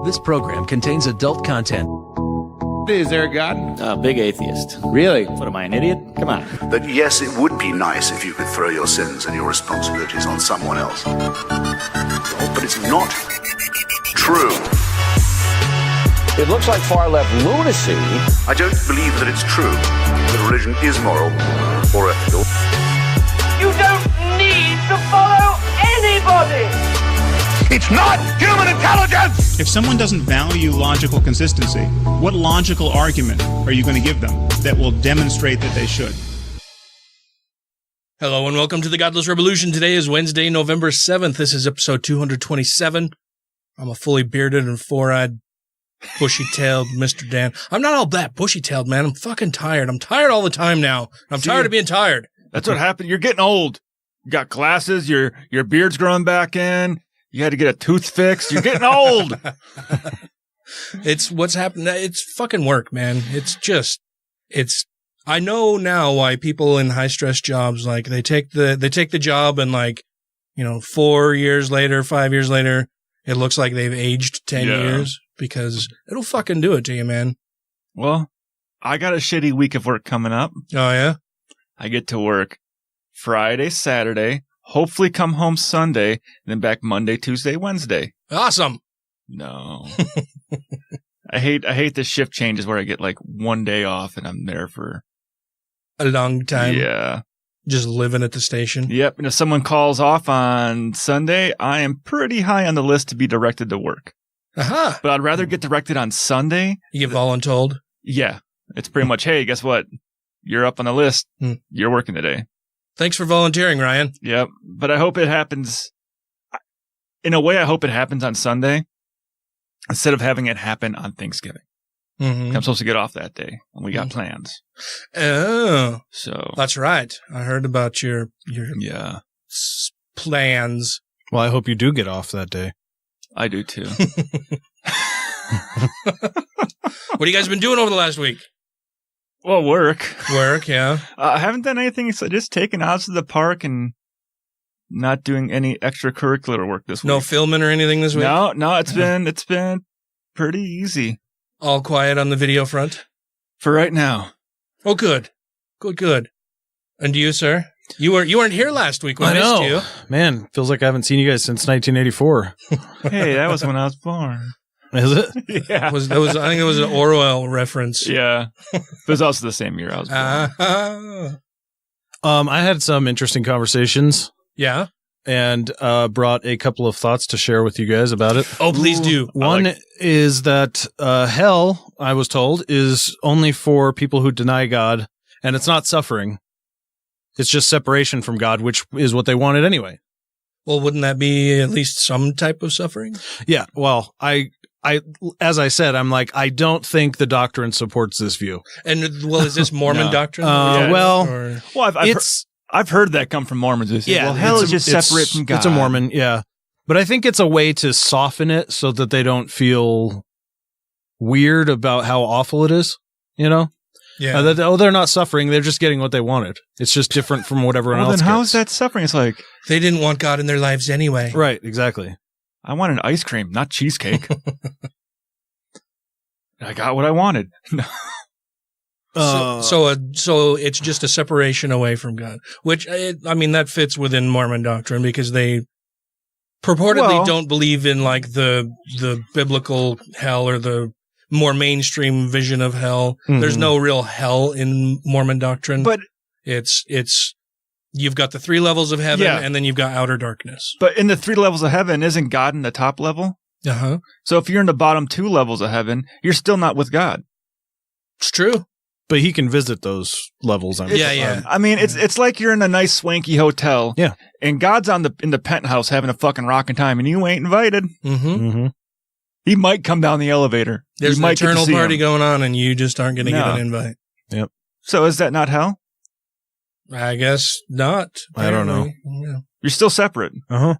This program contains adult content. Is there a God? Big atheist. Really? What am I, an idiot? Come on. That yes, it would be nice if you could throw your sins and your responsibilities on someone else. But it's not true. It looks like far-left lunacy. I don't believe that it's true that religion is moral or ethical. You don't need to follow anybody! It's not human intelligence! If someone doesn't value logical consistency, what logical argument are you going to give them that will demonstrate that they should? Hello and welcome to the Godless Rebelution. Today is Wednesday, November 7th. This is episode 227. I'm a fully bearded and four-eyed, bushy-tailed Mr. Dan. I'm not all that bushy-tailed, man. I'm fucking tired. I'm tired all the time now. I'm tired of being tired. That's what happened. You're getting old. You got glasses. Your beard's growing back in. You had to get a tooth fixed. You're getting old. It's what's happened. It's fucking work, man. I know now why people in high stress jobs, like they take the job and 4 years later, 5 years later, it looks like they've aged 10 years because it'll fucking do it to you, man. Well, I got a shitty week of work coming up. Oh, yeah? I get to work Friday, Saturday, hopefully come home Sunday, then back Monday, Tuesday, Wednesday. Awesome. No. I hate the shift changes where I get like 1 day off and I'm there for a long time. Yeah. Just living at the station. Yep. And if someone calls off on Sunday, I am pretty high on the list to be directed to work. Aha. But I'd rather get directed on Sunday. You get voluntold? Yeah. It's pretty much, hey, guess what? You're up on the list. You're working today. Thanks for volunteering, Ryan. Yep. But I hope it happens. In a way, I hope it happens on Sunday instead of having it happen on Thanksgiving. Mm-hmm. I'm supposed to get off that day, and we got plans. Oh. So that's right. I heard about your plans. Well, I hope you do get off that day. I do, too. What have you guys been doing over the last week? Well, work. Work, yeah. I haven't done anything, so just taking out to the park and not doing any extracurricular work this week. No filming or anything this week? No, it's been pretty easy. All quiet on the video front? For right now. Oh, good. Good. And you, sir? You weren't here last week. We missed you. Man, feels like I haven't seen you guys since 1984. Hey, that was when I was born. Is it? Yeah. I think it was an Orwell reference. Yeah. It was also the same year I was born. I had some interesting conversations. Yeah. And brought a couple of thoughts to share with you guys about it. Oh, please do. One is that hell, I was told, is only for people who deny God, and it's not suffering. It's just separation from God, which is what they wanted anyway. Well, wouldn't that be at least some type of suffering? Yeah. Well, I as I said, I'm like, I don't think the doctrine supports this view. And is this Mormon doctrine? I've heard that come from Mormons. Yeah, well, hell is just separate from God. It's a Mormon, yeah. But I think it's a way to soften it so that they don't feel weird about how awful it is, Yeah. They're not suffering. They're just getting what they wanted. It's just different from what everyone else then how gets. is that suffering? It's like, they didn't want God in their lives anyway. Right, exactly. I wanted ice cream, not cheesecake. I got what I wanted. So it's just a separation away from God, which that fits within Mormon doctrine because they purportedly don't believe in like the biblical hell or the more mainstream vision of hell. Mm-hmm. There's no real hell in Mormon doctrine, but it's you've got the 3 levels of heaven and then you've got outer darkness. But in the 3 levels of heaven, isn't God in the top level? Uh-huh. So if you're in the bottom 2 levels of heaven, you're still not with God. It's true. But he can visit those levels. Yeah. I mean, it's like you're in a nice swanky hotel. Yeah. And God's in the penthouse having a fucking rockin' time, and you ain't invited. Mm-hmm. Mm-hmm. He might come down the elevator. There's an eternal party going on, and you just aren't going to get an invite. Yep. So is that not hell? I guess not. Apparently. I don't know. Yeah. You're still separate. Uh-huh.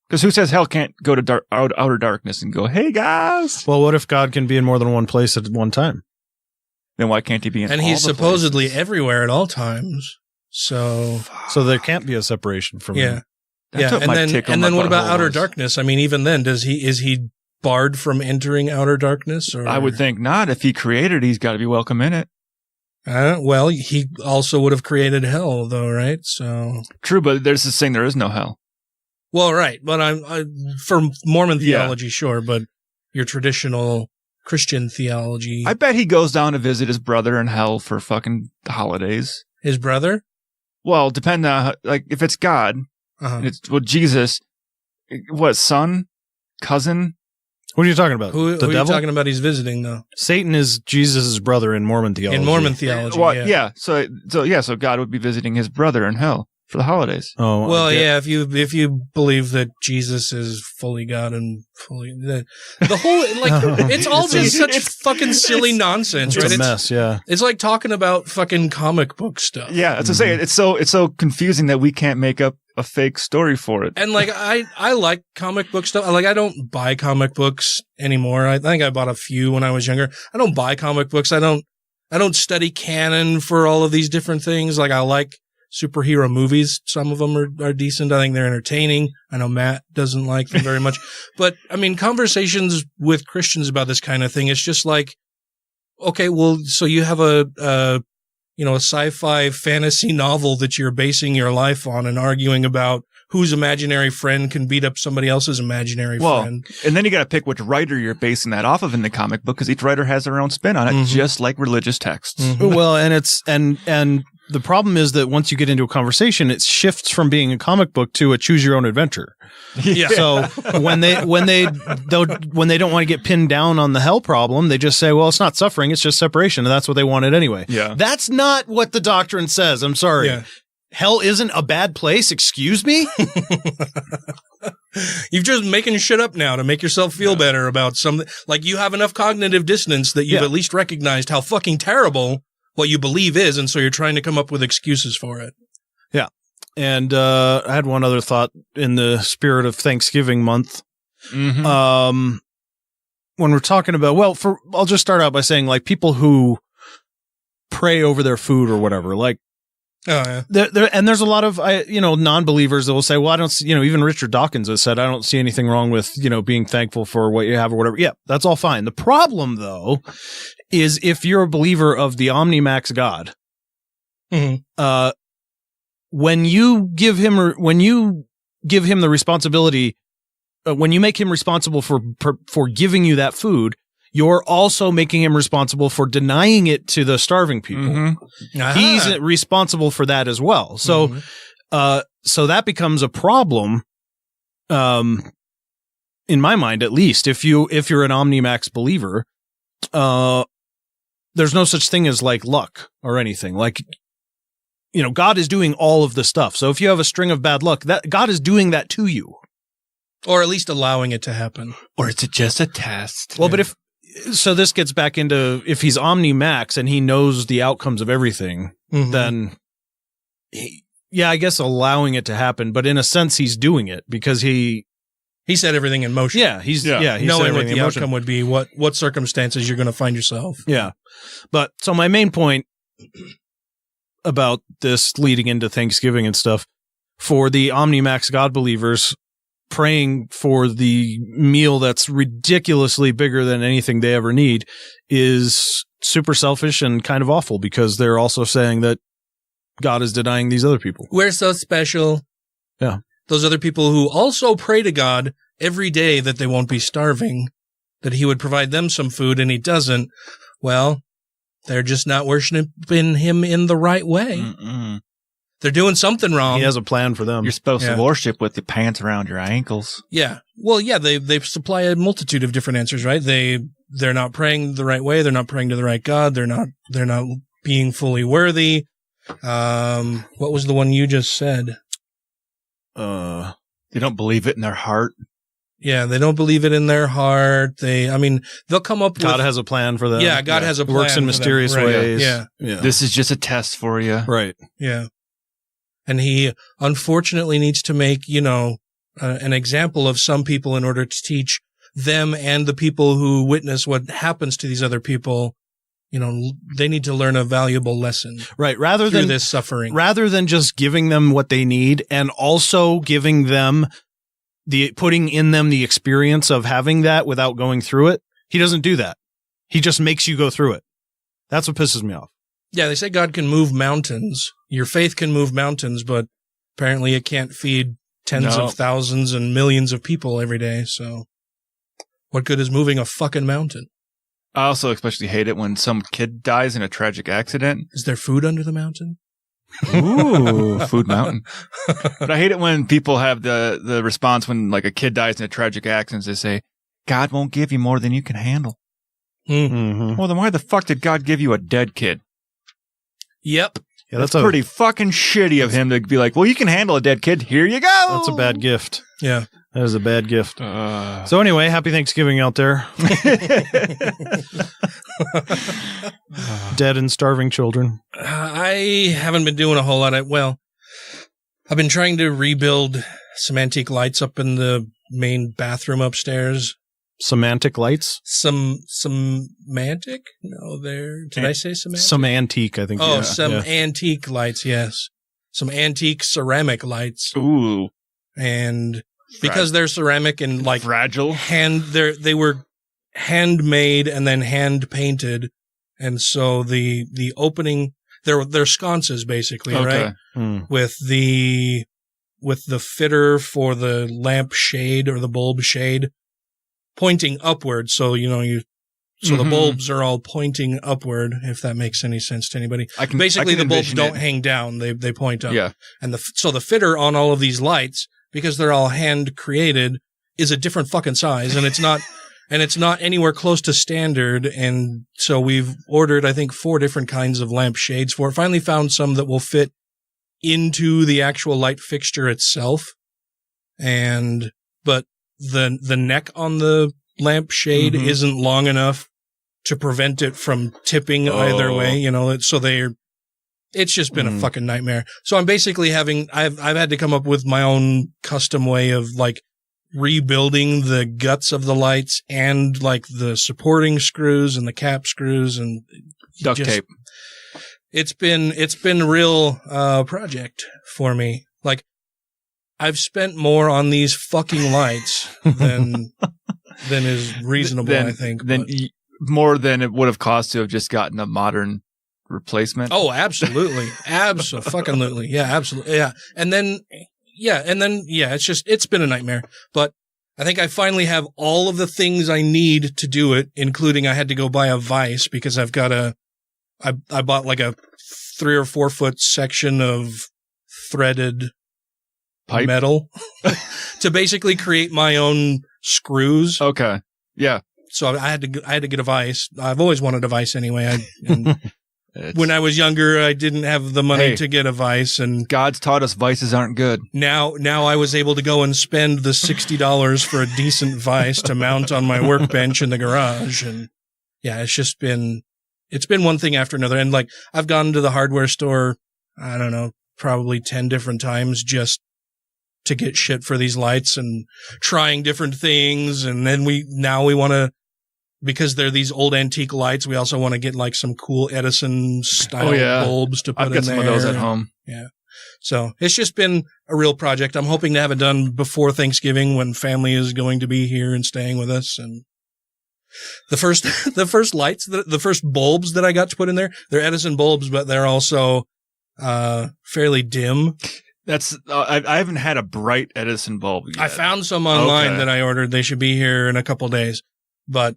Because who says hell can't go to outer darkness and go, hey, guys? Well, what if God can be in more than one place at one time? Then why can't he be in all the places? And he's supposedly everywhere at all times. So there can't be a separation from him. Yeah. And then what about outer darkness? I mean, even then, is he barred from entering outer darkness? Or I would think not. If he created it, he's got to be welcome in it. Well, he also would have created hell, though, right? So true, but there's this thing: there is no hell. Well, right, but I for Mormon theology, sure, but your traditional Christian theology, I bet he goes down to visit his brother in hell for fucking holidays. His brother? Well, depending on if it's God, it's Jesus. What, son, cousin? What are you talking about? Who are you talking about he's visiting, though? Satan is Jesus' brother in Mormon theology. In Mormon theology, yeah. So God would be visiting his brother in hell for the holidays. Oh, well, yeah. If you believe that Jesus is fully God and fully the whole it's all just such fucking silly nonsense, it's right? A mess, yeah. It's like talking about fucking comic book stuff. Yeah, that's to say it's so confusing that we can't make up a fake story for it. And I like comic book stuff. I don't buy comic books anymore. I think I bought a few when I was younger. I don't buy comic books. I don't study canon for all of these different things. I like superhero movies. Some of them are decent. I think they're entertaining. I know Matt doesn't like them very much. But I mean, conversations with Christians about this kind of thing, it's just like, okay, well, so you have a sci-fi fantasy novel that you're basing your life on and arguing about whose imaginary friend can beat up somebody else's imaginary friend. And then you got to pick which writer you're basing that off of in the comic book, because each writer has their own spin on it, just like religious texts. Mm-hmm. Well, and it's and the problem is that once you get into a conversation, it shifts from being a comic book to a choose your own adventure. Yeah. So when they don't want to get pinned down on the hell problem, they just say, well, it's not suffering, it's just separation, and that's what they wanted anyway. Yeah. That's not what the doctrine says. I'm sorry. Yeah. Hell isn't a bad place. Excuse me? You're just making shit up now to make yourself feel better about something. Like you have enough cognitive dissonance that you've at least recognized how fucking terrible what you believe is, and so you're trying to come up with excuses for it. Yeah. And I had one other thought in the spirit of Thanksgiving month. Mm-hmm. When we're talking about, I'll just start out by saying, people who pray over their food or whatever, oh, yeah. There's a lot of, non-believers that will say, well, I don't see, even Richard Dawkins has said, I don't see anything wrong with, being thankful for what you have or whatever. Yeah, that's all fine. The problem, though, is if you're a believer of the Omnimax God, when you give him the responsibility, when you make him responsible for giving you that food, you're also making him responsible for denying it to the starving people. Mm-hmm. He's responsible for that as well. So, so that becomes a problem, in my mind, at least. If you're an Omnimax believer, there's no such thing as luck or anything. God is doing all of the stuff. So if you have a string of bad luck, that God is doing that to you, or at least allowing it to happen. Or is it just a test? Well, but so this gets back into, if he's Omnimax and he knows the outcomes of everything, then I guess allowing it to happen, but in a sense he's doing it because he set everything in motion. Yeah, he's knowing what the outcome would be, what circumstances you're going to find yourself. Yeah. But so my main point about this leading into Thanksgiving and stuff, for the Omnimax God believers, praying for the meal that's ridiculously bigger than anything they ever need is super selfish and kind of awful, because they're also saying that God is denying these other people. We're so special. Yeah. Those other people who also pray to God every day that they won't be starving, that he would provide them some food, and he doesn't. Well, they're just not worshiping him in the right way. Mm-mm. They're doing something wrong. He has a plan for them. You're supposed to worship with the pants around your ankles. Yeah. Well, yeah, they supply a multitude of different answers, right? They're not praying the right way. They're not praying to the right God. They're not being fully worthy. What was the one you just said? They don't believe it in their heart. Yeah, they don't believe it in their heart. They'll come up with... God has a plan for them. Yeah, God has a plan. Works in mysterious ways. Yeah. This is just a test for you. Right. Yeah. And he unfortunately needs to make, an example of some people in order to teach them and the people who witness what happens to these other people. They need to learn a valuable lesson. Right. Through this suffering. Rather than just giving them what they need and also giving them putting in them the experience of having that without going through it. He doesn't do that. He just makes you go through it. That's what pisses me off. Yeah, they say God can move mountains. Your faith can move mountains, but apparently it can't feed tens of thousands and millions of people every day. So what good is moving a fucking mountain? I also especially hate it when some kid dies in a tragic accident. Is there food under the mountain? Ooh, food mountain. But I hate it when people have the response when like a kid dies in a tragic accident. They say, God won't give you more than you can handle. Mm-hmm. Well, then why the fuck did God give you a dead kid? Yep. Yeah, that's pretty fucking shitty of him to be like, well, you can handle a dead kid. Here you go. That's a bad gift. Yeah. That is a bad gift. So anyway, happy Thanksgiving out there. Dead and starving children. I haven't been doing a whole lot of, I've been trying to rebuild some antique lights up in the main bathroom upstairs. Semantic lights? Semantic? No, did I say semantic? Some antique, I think. Oh, antique lights, yes. Some antique ceramic lights. Ooh. And because they're ceramic and like fragile, they were handmade and then hand painted, and so the opening they're sconces basically, right? With the fitter for the lamp shade or the bulb shade pointing upward, so the bulbs are all pointing upward, if that makes any sense to anybody. Basically, the bulbs don't hang down; they point up. Yeah. And so the fitter on all of these lights, because they're all hand created, is a different fucking size, and it's not anywhere close to standard. And so we've ordered, I think, 4 different kinds of lamp shades for it. Finally found some that will fit into the actual light fixture itself, but the neck on the lamp shade isn't long enough to prevent it from tipping either way. It's just been a fucking nightmare. So I'm basically I've had to come up with my own custom way of like rebuilding the guts of the lights and like the supporting screws and the cap screws and duct tape. It's been a real project for me. Like I've spent more on these fucking lights than is reasonable, I think. More than it would have cost to have just gotten a modern replacement. Oh, absolutely. Absolutely. Yeah, absolutely. Yeah. And then, it's been a nightmare. But I think I finally have all of the things I need to do it, including I had to go buy a vise because I've got I bought like a 3 or 4 foot section of threaded pipe metal to basically create my own screws. Okay. Yeah. So I had to get a vise. I've always wanted a vise anyway. When I was younger, I didn't have the money to get a vise, and God's taught us vices aren't good. Now I was able to go and spend the $60 for a decent vise to mount on my workbench in the garage. And yeah, it's been one thing after another. And like, I've gone to the hardware store, I don't know, probably 10 different times just to get shit for these lights and trying different things. And then we want to, because they're these old antique lights, we also want to get like some cool Edison style bulbs to put in there. I've got some of those at home. Yeah. So it's just been a real project. I'm hoping to have it done before Thanksgiving when family is going to be here and staying with us. And the first lights, the first bulbs that I got to put in there, they're Edison bulbs, but they're also, fairly dim. That's, I haven't had a bright Edison bulb yet. I found some online that I ordered. They should be here in a couple days, but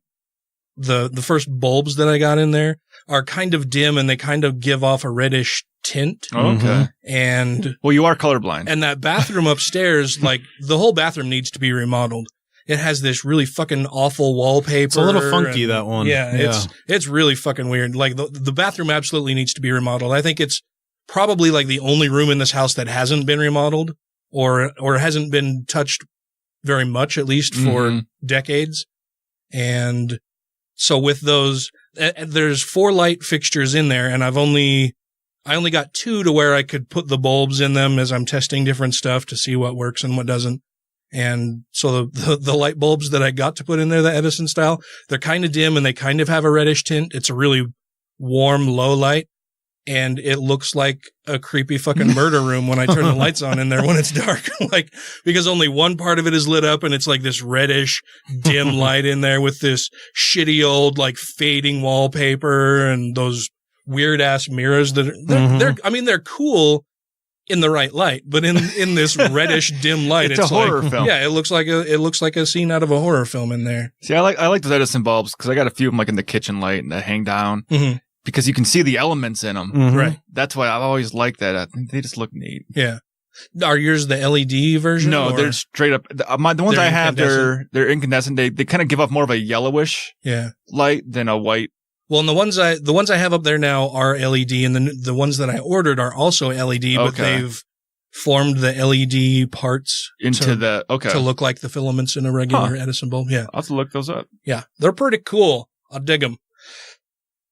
the first bulbs that I got in there are kind of dim and they kind of give off a reddish tint. Okay. And well, you are colorblind. And that bathroom upstairs, like the whole bathroom needs to be remodeled. It has this really fucking awful wallpaper. It's a little funky, that one. Yeah. It's really fucking weird. Like the bathroom absolutely needs to be remodeled. I think it's probably like the only room in this house that hasn't been remodeled or hasn't been touched very much, at least for decades. And so with those, there's 4 light fixtures in there, and I only got 2 to where I could put the bulbs in them as I'm testing different stuff to see what works and what doesn't. And so the light bulbs that I got to put in there, the Edison style, they're kind of dim and they kind of have a reddish tint. It's a really warm, low light. and it looks like a creepy fucking murder room when I turn the lights on in there when it's dark. Like, because only one part of it is lit up and it's like this reddish dim light in there with this shitty old like fading wallpaper and those weird ass mirrors that they're cool in the right light, but in this reddish dim light, it's a horror film. Yeah, it looks like a scene out of a horror film in there. See, I like those Edison bulbs because I got a few of them like in the kitchen light and that hang down. Mm-hmm. Because you can see the elements in them. Mm-hmm. Right. That's why I've always liked that. I think they just look neat. Yeah. Are yours the LED version? No, they're straight up. The ones I have, they're incandescent. They kind of give off more of a yellowish light than a white. Well, and the ones I have up there now are LED, and the ones that I ordered are also LED, but they've formed the LED parts to look like the filaments in a regular Edison bulb. Yeah. I'll have to look those up. Yeah. They're pretty cool. I'll dig them.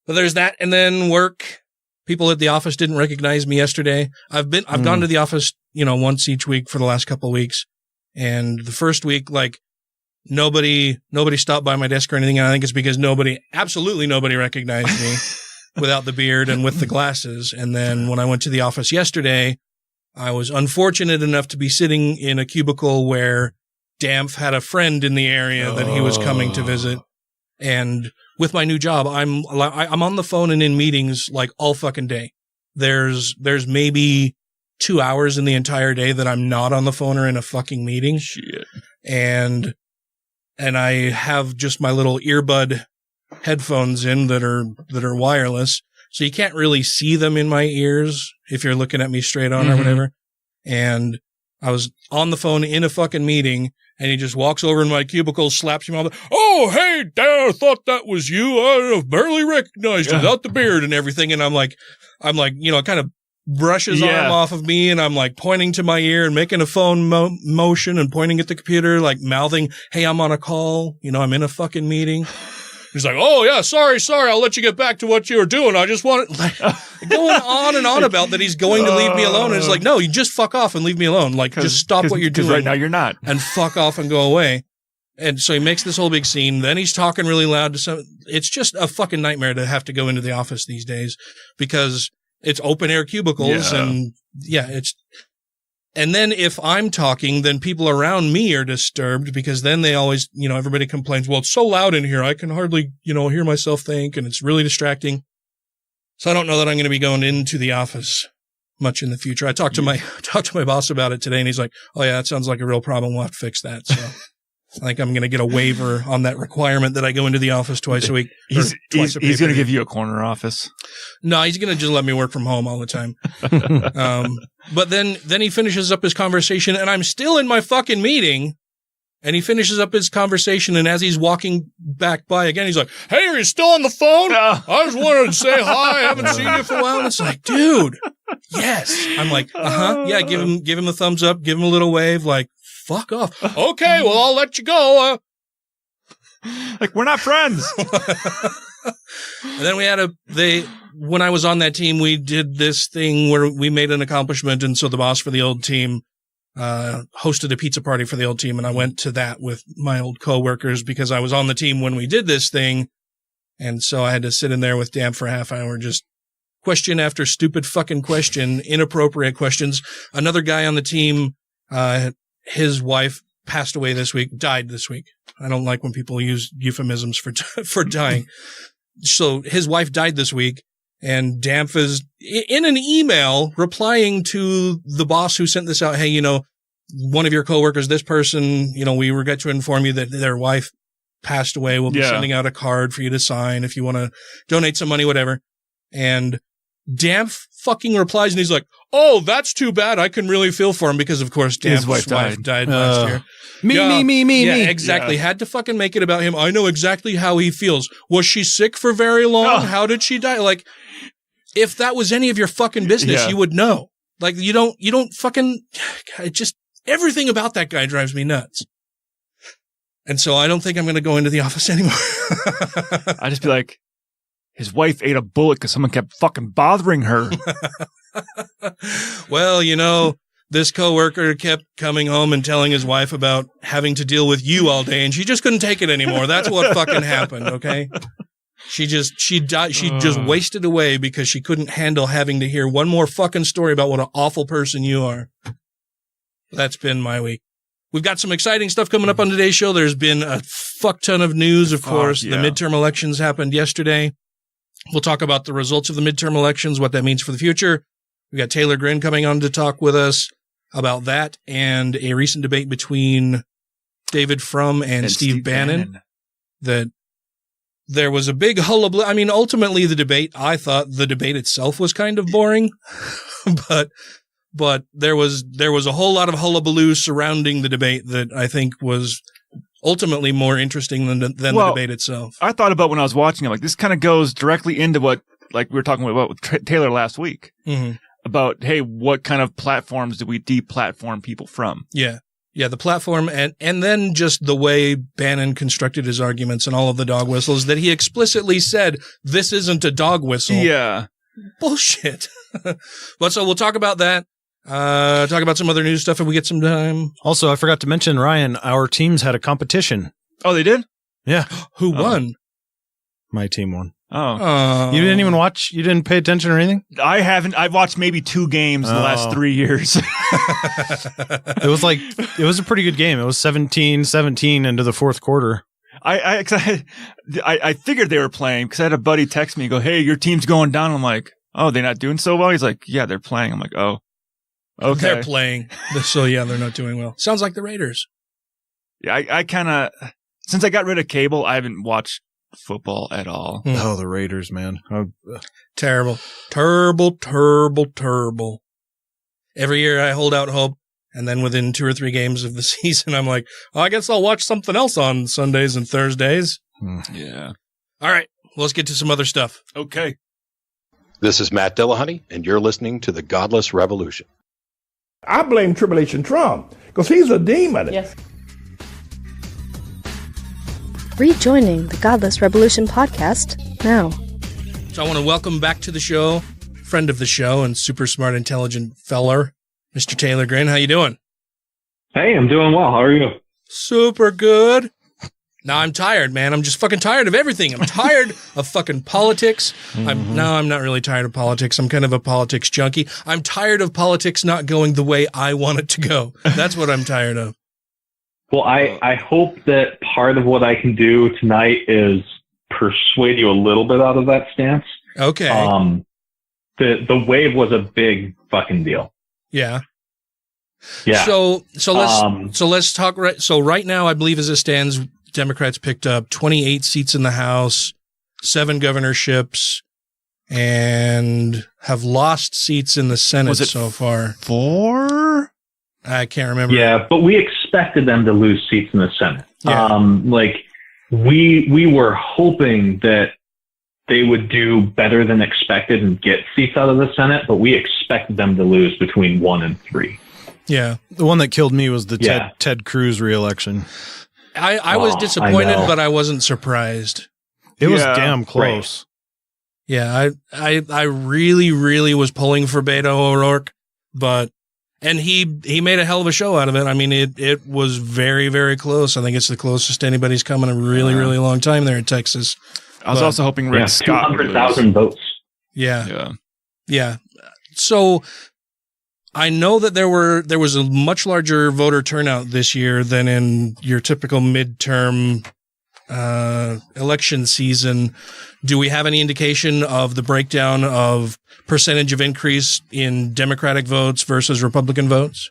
But there's that, and then work. People at the office didn't recognize me yesterday. I've gone to the office, once each week for the last couple of weeks. And the first week, like, nobody stopped by my desk or anything. And I think it's because absolutely nobody recognized me without the beard and with the glasses. And then when I went to the office yesterday, I was unfortunate enough to be sitting in a cubicle where Dampf had a friend in the area that he was coming to visit. And with my new job, I'm on the phone and in meetings like all fucking day. There's maybe 2 hours in the entire day that I'm not on the phone or in a fucking meeting. Shit. And I have just my little earbud headphones in that are wireless. So you can't really see them in my ears if you're looking at me straight on or whatever. And I was on the phone in a fucking meeting, and he just walks over in my cubicle, slaps me on the, oh, hey, Dad, I thought that was you. I barely recognized you without the beard and everything. And I'm like, kind of brushes arm off of me, and I'm like pointing to my ear and making a phone motion and pointing at the computer, like mouthing, hey, I'm on a call. I'm in a fucking meeting. He's like, oh, yeah, sorry. I'll let you get back to what you were doing. I just want going on and on about that he's going to leave me alone. And it's like, no, you just fuck off and leave me alone. Like, just stop what you're doing. Right now you're not. And fuck off and go away. And so he makes this whole big scene. Then he's talking really loud to some. It's just a fucking nightmare to have to go into the office these days because it's open air cubicles and and then if I'm talking, then people around me are disturbed because then they always, everybody complains, well, it's so loud in here. I can hardly, hear myself think, and it's really distracting. So I don't know that I'm going to be going into the office much in the future. I talked to my boss about it today, and he's like, oh yeah, that sounds like a real problem. We'll have to fix that. So I think I'm going to get a waiver on that requirement that I go into the office twice a week. He's going to give you a corner office. No, he's going to just let me work from home all the time. But then he finishes up his conversation, and I'm still in my fucking meeting. And he finishes up his conversation, and as he's walking back by again, he's like, hey, are you still on the phone? I just wanted to say hi. I haven't seen you for a while. And it's like, dude, yes. I'm like, yeah, give him a thumbs up, give him a little wave, like, fuck off. Okay, well, I'll let you go. Like, we're not friends. And then we had when I was on that team, we did this thing where we made an accomplishment. And so the boss for the old team hosted a pizza party for the old team. And I went to that with my old coworkers because I was on the team when we did this thing. And so I had to sit in there with Dan for a half hour, just question after stupid fucking question, inappropriate questions. Another guy on the team, his wife passed away died this week. I don't like when people use euphemisms for dying. So his wife died this week, and Dampf is in an email replying to the boss who sent this out. Hey, one of your coworkers, this person, we regret to inform you that their wife passed away. We'll be sending out a card for you to sign if you want to donate some money, whatever. And Dampf fucking replies, and he's like, oh, that's too bad. I can really feel for him because, of course, Dampf's wife died last year. Me. Yeah, exactly. Yeah. Had to fucking make it about him. I know exactly how he feels. Was she sick for very long? How did she die? Like, if that was any of your fucking business, you would know. Like, you don't fucking, just everything about that guy drives me nuts. And so I don't think I'm going to go into the office anymore. I just be like, his wife ate a bullet because someone kept fucking bothering her. Well, this coworker kept coming home and telling his wife about having to deal with you all day, and she just couldn't take it anymore. That's what fucking happened, okay? She died. She just wasted away because she couldn't handle having to hear one more fucking story about what an awful person you are. That's been my week. We've got some exciting stuff coming up on today's show. There's been a fuck ton of news, of course. The midterm elections happened yesterday. We'll talk about the results of the midterm elections, what that means for the future. We've got Taylor Grin coming on to talk with us about that and a recent debate between David Frum and Steve Bannon. That there was a big hullabaloo. I mean, ultimately I thought the debate itself was kind of boring, but there was a whole lot of hullabaloo surrounding the debate that I think was ultimately more interesting than the debate itself. I thought about when I was watching it, like this kind of goes directly into what like we were talking about with Taylor last week about, hey, what kind of platforms do we deplatform people from? Yeah. Yeah, the platform and then just the way Bannon constructed his arguments and all of the dog whistles that he explicitly said, this isn't a dog whistle. Yeah. Bullshit. But so we'll talk about that. Talk about some other news stuff if we get some time. Also, I forgot to mention, Ryan, our teams had a competition. Oh, they did? Yeah. Who won? My team won. Oh. You didn't even watch? You didn't pay attention or anything? I haven't. I've watched maybe 2 games in the last 3 years. It was a pretty good game. It was 17-17 into the fourth quarter. I figured they were playing because I had a buddy text me and go, hey, your team's going down. I'm like, oh, they're not doing so well? He's like, yeah, they're playing. I'm like, oh, okay. They're playing. So, yeah, they're not doing well. Sounds like the Raiders. Yeah, I kind of, since I got rid of cable, I haven't watched football at all. Oh, the Raiders, man. Terrible. Every year I hold out hope, and then within 2 or 3 games of the season, I'm like, oh, I guess I'll watch something else on Sundays and Thursdays. Yeah. All right, let's get to some other stuff. Okay. This is Matt Dillahunty, and you're listening to the Godless Rebelution. I blame Tribulation Trump, because he's a demon. Yes. Rejoining the Godless Rebelution podcast now. So I want to welcome back to the show, friend of the show and super smart, intelligent feller, Mr. Taylor Grin. How you doing? Hey, I'm doing well. How are you? Super good. Now I'm tired, man. I'm just fucking tired of everything. I'm tired of fucking politics. I'm not really tired of politics. I'm kind of a politics junkie. I'm tired of politics not going the way I want it to go. That's what I'm tired of. Well, I hope that part of what I can do tonight is persuade you a little bit out of that stance. Okay. The wave was a big fucking deal. Yeah. Yeah. So let's talk. So right now, I believe as it stands, Democrats picked up 28 seats in the House, 7 governorships, and have lost seats in the Senate so far. 4? I can't remember. Yeah, but we expected them to lose seats in the Senate. Yeah. We were hoping that they would do better than expected and get seats out of the Senate, but we expected them to lose between 1 and 3. Yeah. The one that killed me was the Ted Cruz reelection. I was disappointed, but I wasn't surprised. It was damn close. Right. Yeah, I really, really was pulling for Beto O'Rourke, and he made a hell of a show out of it. I mean, it was very, very close. I think it's the closest anybody's come in a really, really long time there in Texas. I was also hoping Rick Scott would lose. 200,000 votes. Yeah. So I know that there was a much larger voter turnout this year than in your typical midterm election season. Do we have any indication of the breakdown of percentage of increase in Democratic votes versus Republican votes?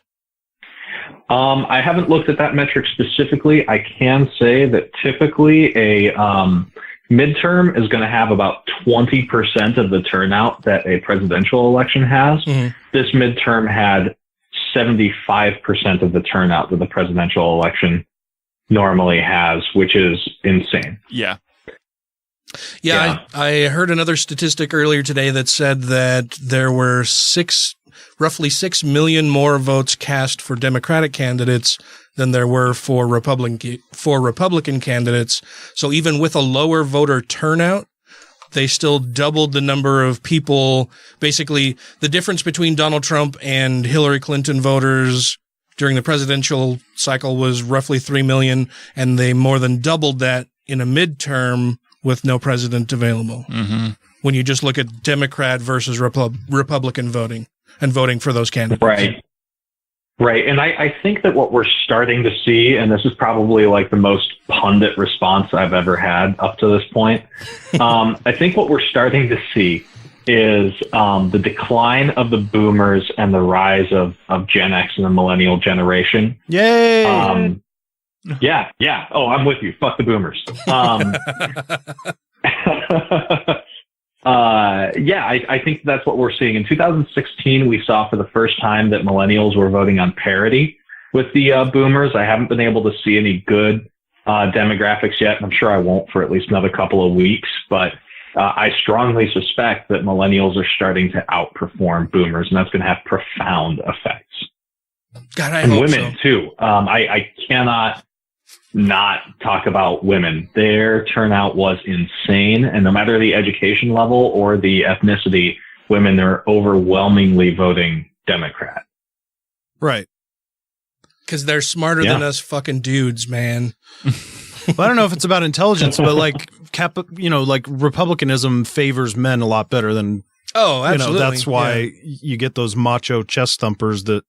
I haven't looked at that metric specifically. I can say that typically a midterm is going to have about 20% of the turnout that a presidential election has. Mm-hmm. This midterm had 75% of the turnout that the presidential election normally has, which is insane. Yeah. Yeah. I heard another statistic earlier today that said that there were roughly 6 million more votes cast for Democratic candidates than there were for Republican candidates. So even with a lower voter turnout, they still doubled the number of people. Basically, the difference between Donald Trump and Hillary Clinton voters during the presidential cycle was roughly 3 million, and they more than doubled that in a midterm with no president available. Mm-hmm. When you just look at Democrat versus Republican voting and voting for those candidates. Right. And I think that what we're starting to see, and this is probably like the most pundit response I've ever had up to this point. I think what we're starting to see is the decline of the boomers and the rise of Gen X and the millennial generation. Yay! Yeah. Oh, I'm with you. Fuck the boomers. I think that's what we're seeing. In 2016, we saw for the first time that millennials were voting on parity with the boomers. I haven't been able to see any good demographics yet, and I'm sure I won't for at least another couple of weeks, but I strongly suspect that millennials are starting to outperform boomers, and that's going to have profound effects. God, I and hope women, so. too. I cannot not talk about women. Their turnout was insane, and no matter the education level or the ethnicity, women are overwhelmingly voting Democrat. Right. Because they're smarter than us fucking dudes, man. Well, I don't know if it's about intelligence, but like Republicanism favors men a lot better than. Oh, absolutely. That's why you get those macho chest thumpers that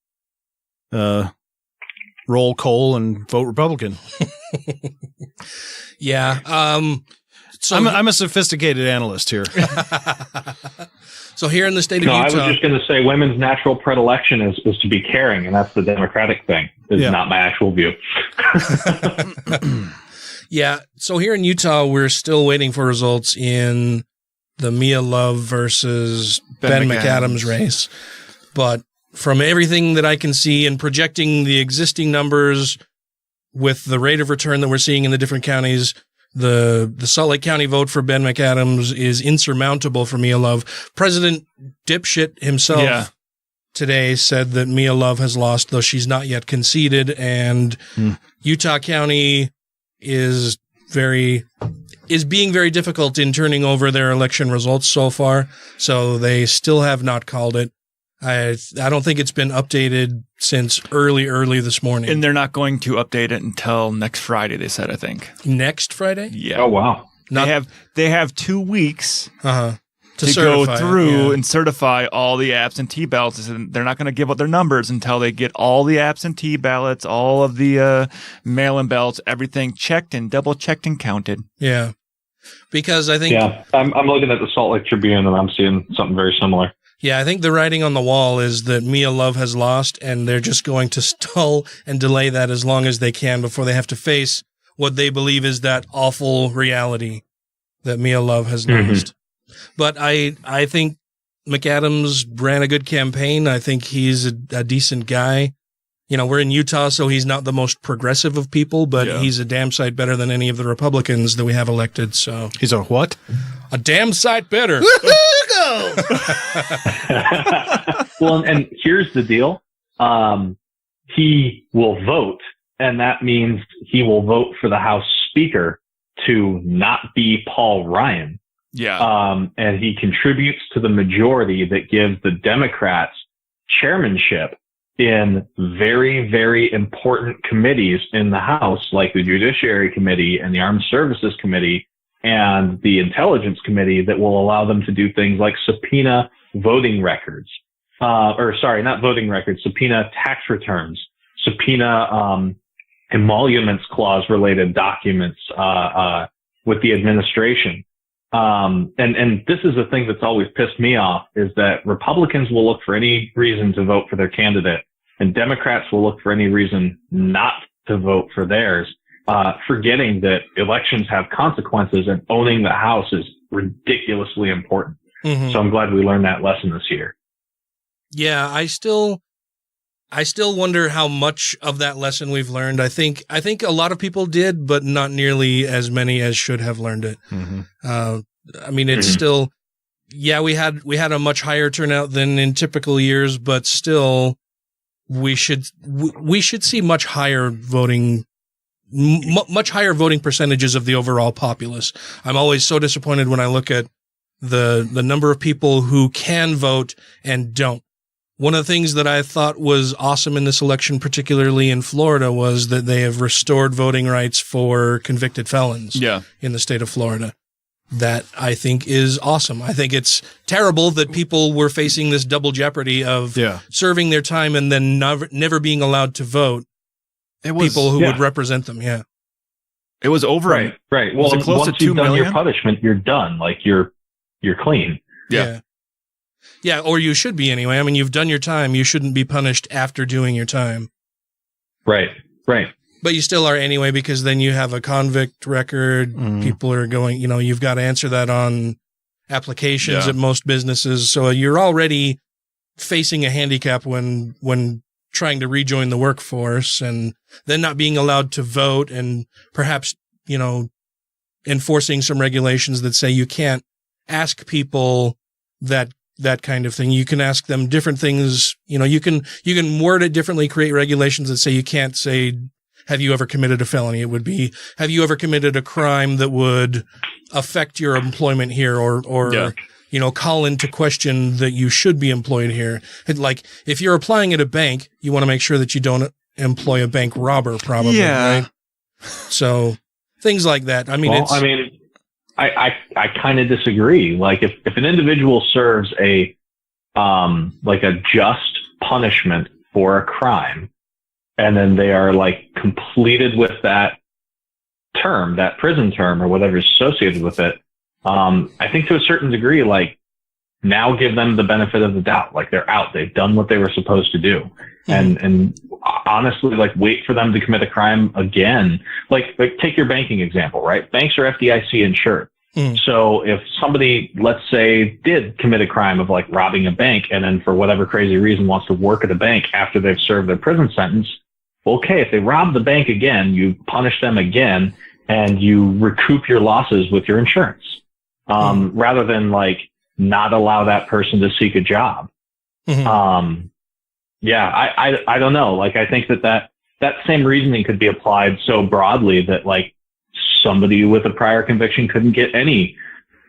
roll coal and vote Republican. Yeah. So I'm a sophisticated analyst here. So here in the state of Utah, I was just going to say women's natural predilection is to be caring, and that's the Democratic thing. It's not my actual view. Yeah. So here in Utah, we're still waiting for results in the Mia Love versus Ben McAdams race. But from everything that I can see and projecting the existing numbers with the rate of return that we're seeing in the different counties, the Salt Lake County vote for Ben McAdams is insurmountable for Mia Love. President Dipshit himself today said that Mia Love has lost, though she's not yet conceded, and Utah County is being very difficult in turning over their election results so far. So they still have not called it. I don't think it's been updated since early this morning. And they're not going to update it until next Friday, they said, I think. Next Friday? Yeah. Oh, wow. They have 2 weeks to certify go through and certify all the absentee ballots. And they're not going to give out their numbers until they get all the absentee ballots, all of the mail-in ballots, everything checked and double-checked and counted. Yeah. Because I think... Yeah, I'm looking at the Salt Lake Tribune, and I'm seeing something very similar. Yeah, I think the writing on the wall is that Mia Love has lost, and they're just going to stall and delay that as long as they can before they have to face what they believe is that awful reality that Mia Love has lost. But I think McAdams ran a good campaign. I think he's a decent guy. You know, we're in Utah, so he's not the most progressive of people, but he's a damn sight better than any of the Republicans that we have elected. So he's a what? A damn sight better. Well, and here's the deal. He will vote, and that means he will vote for the House Speaker to not be Paul Ryan. Yeah. And he contributes to the majority that gives the Democrats chairmanship in very, very important committees in the House, like the Judiciary Committee and the Armed Services Committee and the Intelligence Committee, that will allow them to do things like subpoena voting records. Not voting records, subpoena tax returns, subpoena emoluments clause related documents with the administration. And this is the thing that's always pissed me off, is that Republicans will look for any reason to vote for their candidate, and Democrats will look for any reason not to vote for theirs, forgetting that elections have consequences and owning the House is ridiculously important. So I'm glad we learned that lesson this year. Yeah, I still wonder how much of that lesson we've learned. I think a lot of people did, but not nearly as many as should have learned it. I mean, it's still, we had a much higher turnout than in typical years, but still, we should see much higher voting percentages of the overall populace. I'm always so disappointed when I look at the number of people who can vote and don't. One of the things that I thought was awesome in this election, particularly in Florida, was that they have restored voting rights for convicted felons in the state of Florida. that I think is awesome. I think it's terrible that people were facing this double jeopardy of serving their time and then never being allowed to vote. It was people who would represent them. Yeah. It was over. Right. Well, was it close once to 2 you've done million? your punishment, you're done. Like you're clean. Yeah. Yeah. Or you should be anyway. I mean, you've done your time. You shouldn't be punished after doing your time. Right. But you still are anyway, because then you have a convict record. People are going, you've got to answer that on applications at most businesses. So you're already facing a handicap when trying to rejoin the workforce, and then not being allowed to vote, and perhaps, enforcing some regulations that say you can't ask people that kind of thing. You can ask them different things. You can word it differently, create regulations that say you can't say, have you ever committed a felony? It would be, have you ever committed a crime that would affect your employment here, or call into question that you should be employed here? Like, if you're applying at a bank, you want to make sure that you don't employ a bank robber, probably, right? So things like that. I mean, I kind of disagree. Like, if an individual serves a just punishment for a crime, and then they are like completed with that term, that prison term or whatever is associated with it, I think to a certain degree, like, now give them the benefit of the doubt. Like, they're out. They've done what they were supposed to do. And honestly, like, wait for them to commit a crime again. Like take your banking example, right? Banks are FDIC insured. So if somebody, let's say, did commit a crime of like robbing a bank, and then for whatever crazy reason wants to work at a bank after they've served their prison sentence, okay, if they rob the bank again, you punish them again and you recoup your losses with your insurance. Rather than like not allow that person to seek a job. I don't know. Like, I think that same reasoning could be applied so broadly that like somebody with a prior conviction couldn't get any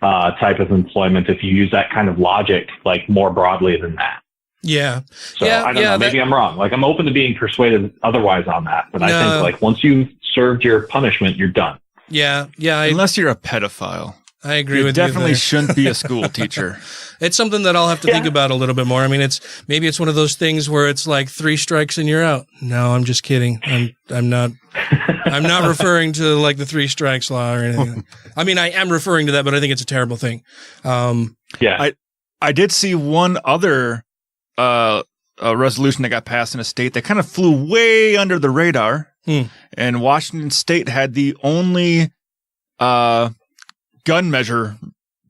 type of employment if you use that kind of logic, like, more broadly than that. Yeah. So I don't know. Maybe I'm wrong. Like, I'm open to being persuaded otherwise on that. But I think, like, once you've served your punishment, you're done. Yeah. Unless you're a pedophile. I agree with you. You definitely shouldn't be a school teacher. It's something that I'll have to think about a little bit more. I mean, maybe it's one of those things where it's like 3 strikes and you're out. No, I'm just kidding. I'm not referring to like the 3 strikes law or anything. I mean, I am referring to that, but I think it's a terrible thing. I did see one other a resolution that got passed in a state that kind of flew way under the radar. And Washington State had the only gun measure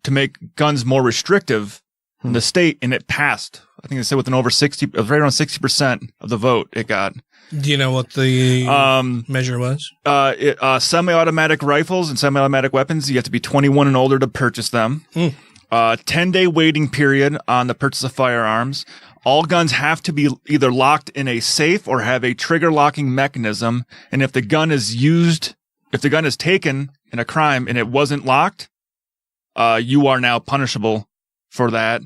to make guns more restrictive in the state, and it passed. I think they said within over 60, it was right around 60% of the vote it got. Do you know what the measure was? Semi-automatic rifles and semi-automatic weapons, you have to be 21 and older to purchase them. 10-day waiting period on the purchase of firearms. All guns have to be either locked in a safe or have a trigger locking mechanism. And if the gun is taken in a crime and it wasn't locked, you are now punishable for that.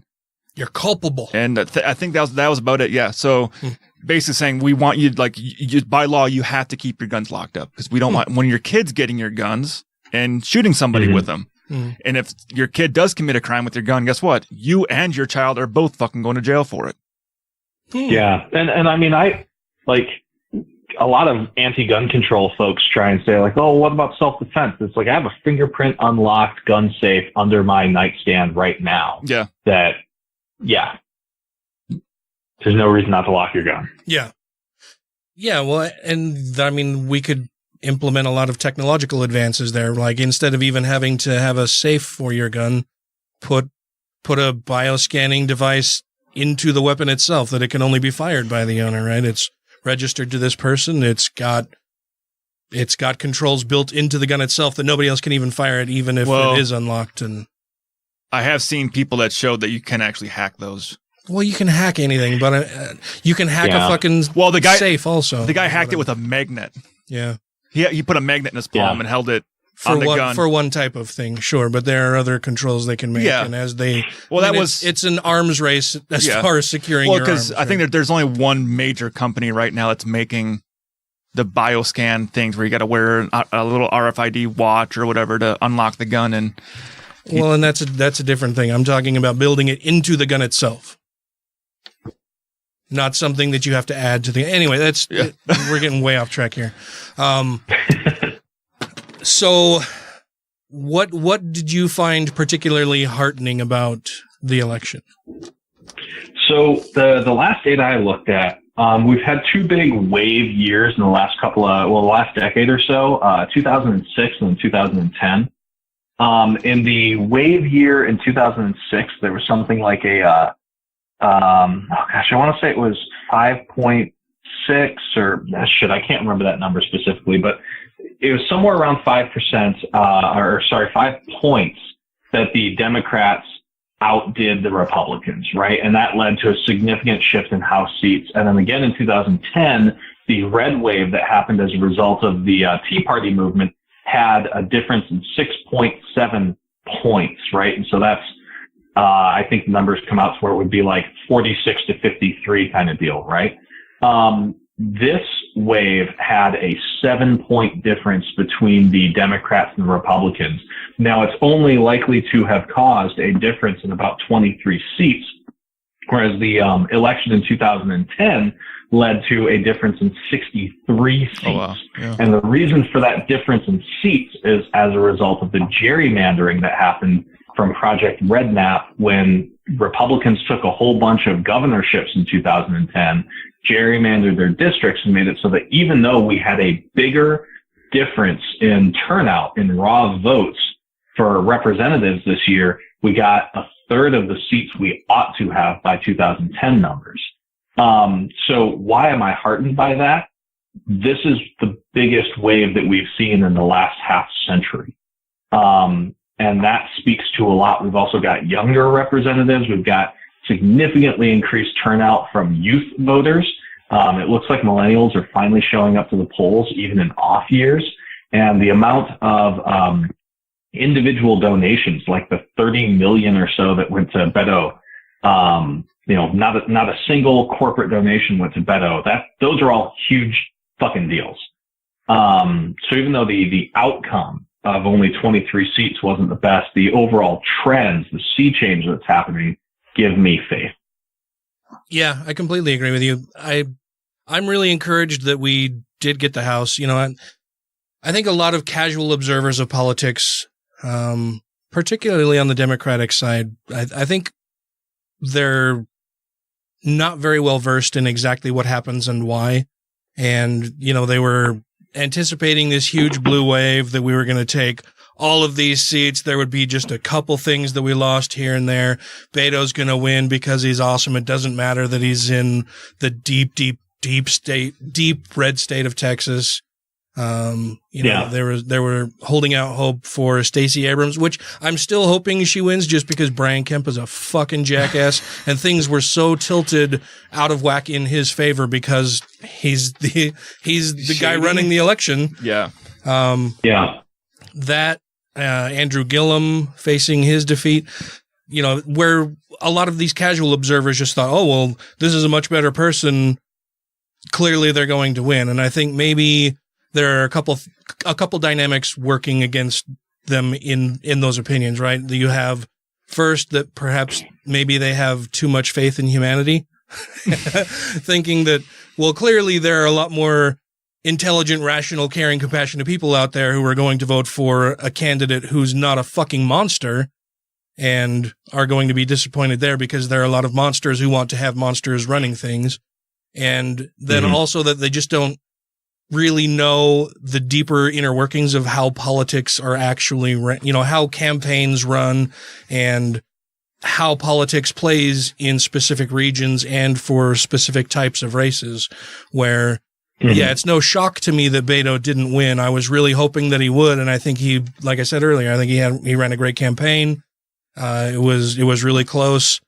You're culpable. And I think that was about it. Yeah. So basically saying we want you, like, by law, you have to keep your guns locked up, because we don't want when your kid's getting your guns and shooting somebody with them. And if your kid does commit a crime with your gun, guess what? You and your child are both fucking going to jail for it. Yeah. And I mean, I like a lot of anti-gun control folks try and say like, oh, what about self-defense? It's like, I have a fingerprint unlocked gun safe under my nightstand right now. Yeah. There's no reason not to lock your gun. Yeah. Yeah. Well, and I mean, we could implement a lot of technological advances there. Like, instead of even having to have a safe for your gun, put a bioscanning device into the weapon itself that it can only be fired by the owner, right? It's registered to this person. It's got controls built into the gun itself that nobody else can even fire it, even if it is unlocked. And I have seen people that show that you can actually hack those. Well, you can hack anything, but you can hack a fucking safe also. The guy hacked it with a magnet. Yeah. He put a magnet in his palm and held it on the gun. For one type of thing, sure, but there are other controls they can make. Yeah. And as they... it's an arms race as far as securing your arms. Well, because I think that there's only one major company right now that's making the bioscan things where you got to wear a little RFID watch or whatever to unlock the gun. And Well, and that's a different thing. I'm talking about building it into the gun itself. Not something that you have to add to the... Anyway, we're getting way off track here. So what did you find particularly heartening about the election? So the last data I looked at, we've had two big wave years in the last last decade or so, 2006 and 2010. In the wave year in 2006, there was something like I want to say it was 5.6 I can't remember that number specifically, but it was somewhere around 5%, 5 points that the Democrats outdid the Republicans, right? And that led to a significant shift in House seats. And then again in 2010, the red wave that happened as a result of the Tea Party movement had a difference in 6.7 points, right? And so that's, I think the numbers come out to where it would be like 46 to 53 kind of deal, right? This wave had a 7-point difference between the Democrats and the Republicans. Now, it's only likely to have caused a difference in about 23 seats, whereas the election in 2010 led to a difference in 63 seats. Oh, wow. Yeah. And the reason for that difference in seats is as a result of the gerrymandering that happened from Project Redknapp when Republicans took a whole bunch of governorships in 2010, gerrymandered their districts, and made it so that even though we had a bigger difference in turnout in raw votes for representatives this year, we got a third of the seats we ought to have by 2010 numbers. So why am I heartened by that? This is the biggest wave that we've seen in the last half century. And that speaks to a lot. We've also got younger representatives. We've got significantly increased turnout from youth voters. It looks like millennials are finally showing up to the polls, even in off years. And the amount of individual donations, like the 30 million or so that went to Beto, not a single corporate donation went to Beto. Those are all huge fucking deals. So even though the outcome of only 23 seats wasn't the best, the overall trends, the sea change that's happening, give me faith. Yeah, I completely agree with you. I'm really encouraged that we did get the House. I think a lot of casual observers of politics, particularly on the Democratic side, I think they're not very well versed in exactly what happens and why. And, they were anticipating this huge blue wave that we were going to take all of these seats. There would be just a couple things that we lost here and there. Beto's going to win because he's awesome. It doesn't matter that he's in the deep red state of Texas. They were holding out hope for Stacey Abrams, which I'm still hoping she wins just because Brian Kemp is a fucking jackass and things were so tilted out of whack in his favor because he's the guy running the election. Yeah. That Andrew Gillum facing his defeat, where a lot of these casual observers just thought, oh, well, this is a much better person. Clearly they're going to win. And I think maybe there are a couple dynamics working against them in those opinions, right? You have first that perhaps maybe they have too much faith in humanity, thinking that, well, clearly there are a lot more intelligent, rational, caring, compassionate people out there who are going to vote for a candidate who's not a fucking monster and are going to be disappointed there because there are a lot of monsters who want to have monsters running things. And then also that they just don't really know the deeper inner workings of how politics are actually, how campaigns run and how politics plays in specific regions and for specific types of races where, it's no shock to me that Beto didn't win. I was really hoping that he would. And I think like I said earlier, I think he ran a great campaign. It was really close.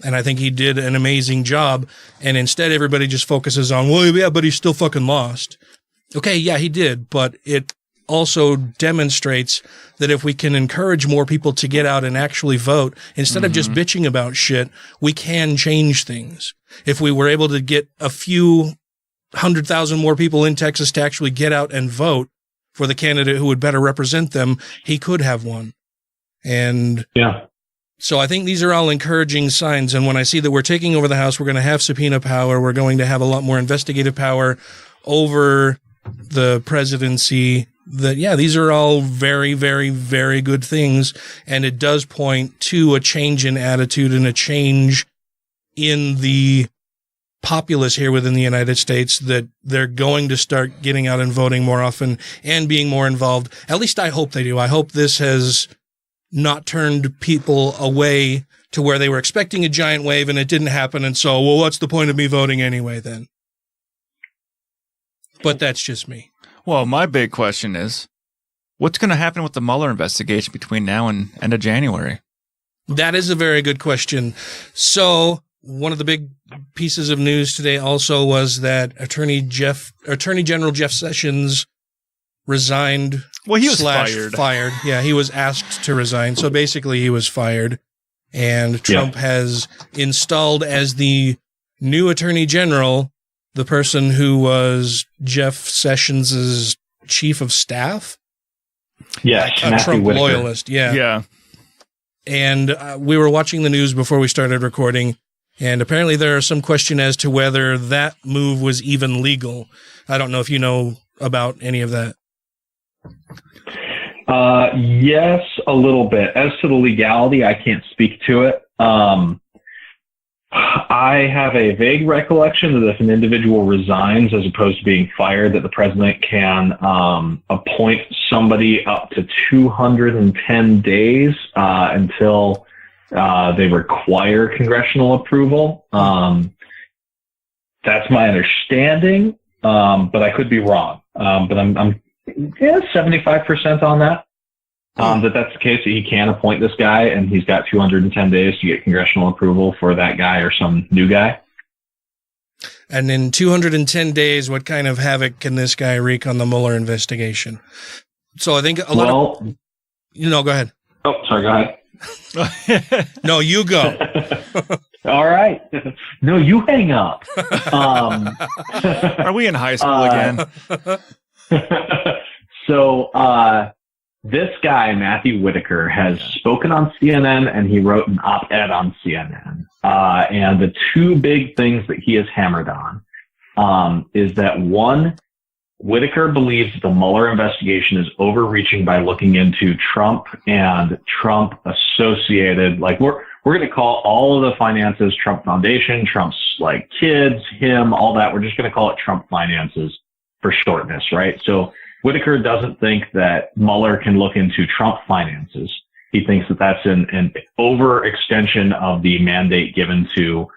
And I think he did an amazing job. And instead, everybody just focuses on, well, yeah, but he still fucking lost. Okay, yeah, he did. But it also demonstrates that if we can encourage more people to get out and actually vote, instead of just bitching about shit, we can change things. If we were able to get a few 100,000 more people in Texas to actually get out and vote for the candidate who would better represent them, he could have won. And so I think these are all encouraging signs. And when I see that we're taking over the House, we're going to have subpoena power. We're going to have a lot more investigative power over the presidency. These are all very, very, very good things. And it does point to a change in attitude and a change in the populace here within the United States, that they're going to start getting out and voting more often and being more involved. At least I hope they do. I hope this has not turned people away to where they were expecting a giant wave and it didn't happen. And so, well, what's the point of me voting anyway then? But that's just me. Well, my big question is, what's going to happen with the Mueller investigation between now and end of January? That is a very good question. So one of the big pieces of news today also was that Attorney General Jeff Sessions resigned. Well, he was fired. Yeah, he was asked to resign. So basically he was fired. And Trump has installed as the new Attorney General the person who was Jeff Sessions' chief of staff. Yes, a Trump loyalist. Yeah. And we were watching the news before we started recording, and apparently there is some question as to whether that move was even legal. I don't know if you know about any of that. Yes, a little bit. As to the legality, I can't speak to it. I have a vague recollection that if an individual resigns as opposed to being fired, that the president can appoint somebody up to 210 days until they require congressional approval. That's my understanding, but I could be wrong. But I'm 75% on that. That's the case, that he can appoint this guy, and he's got 210 days to get congressional approval for that guy or some new guy. And in 210 days, what kind of havoc can this guy wreak on the Mueller investigation? So I think a lot of... go ahead. Oh, sorry, go ahead. No, you go. All right. No, you hang up. Are we in high school again? So, this guy, Matthew Whitaker, has spoken on CNN, and he wrote an op-ed on CNN. And the two big things that he has hammered on is that, one, Whitaker believes the Mueller investigation is overreaching by looking into Trump and Trump associated, like we're going to call all of the finances Trump Foundation, Trump's like kids, him, all that. We're just going to call it Trump finances for shortness, right? So Whitaker doesn't think that Mueller can look into Trump finances. He thinks that that's an overextension of the mandate given to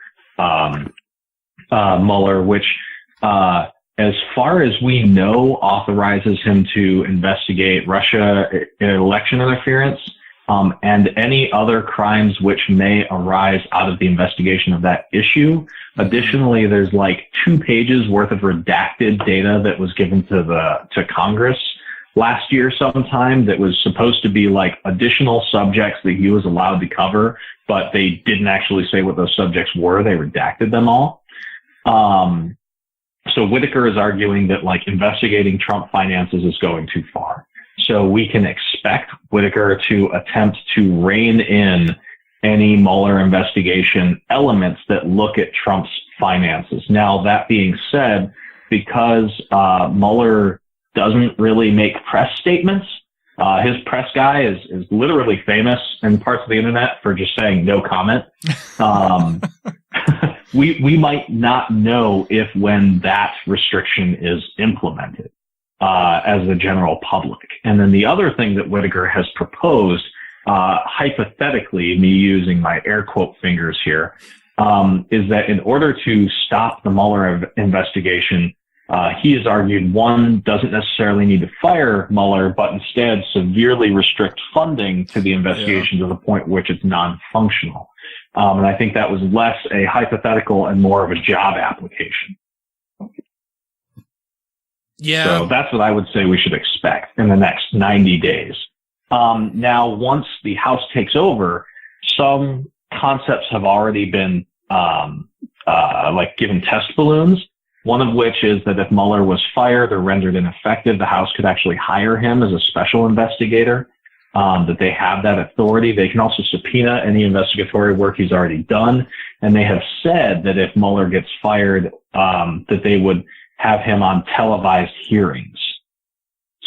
Mueller, which, as far as we know, authorizes him to investigate Russia election interference and any other crimes which may arise out of the investigation of that issue. Additionally, there's like 2 pages worth of redacted data that was given to Congress last year sometime that was supposed to be like additional subjects that he was allowed to cover, but they didn't actually say what those subjects were. They redacted them all. So Whitaker is arguing that like investigating Trump finances is going too far. So we can expect Whitaker to attempt to rein in any Mueller investigation elements that look at Trump's finances. Now, that being said, because Mueller doesn't really make press statements, his press guy is literally famous in parts of the internet for just saying no comment. We might not know if when that restriction is implemented as the general public. And then the other thing that Whitaker has proposed, hypothetically, me using my air quote fingers here, is that in order to stop the Mueller investigation, he has argued one doesn't necessarily need to fire Mueller, but instead severely restrict funding to the investigation to the point which it's non-functional. And I think that was less a hypothetical and more of a job application. Yeah. So that's what I would say we should expect in the next 90 days. Now, once the House takes over, some concepts have already been like given test balloons. One of which is that if Mueller was fired or rendered ineffective, the House could actually hire him as a special investigator. that they have that authority. They can also subpoena any investigatory work he's already done. And they have said that if Mueller gets fired, that they would have him on televised hearings.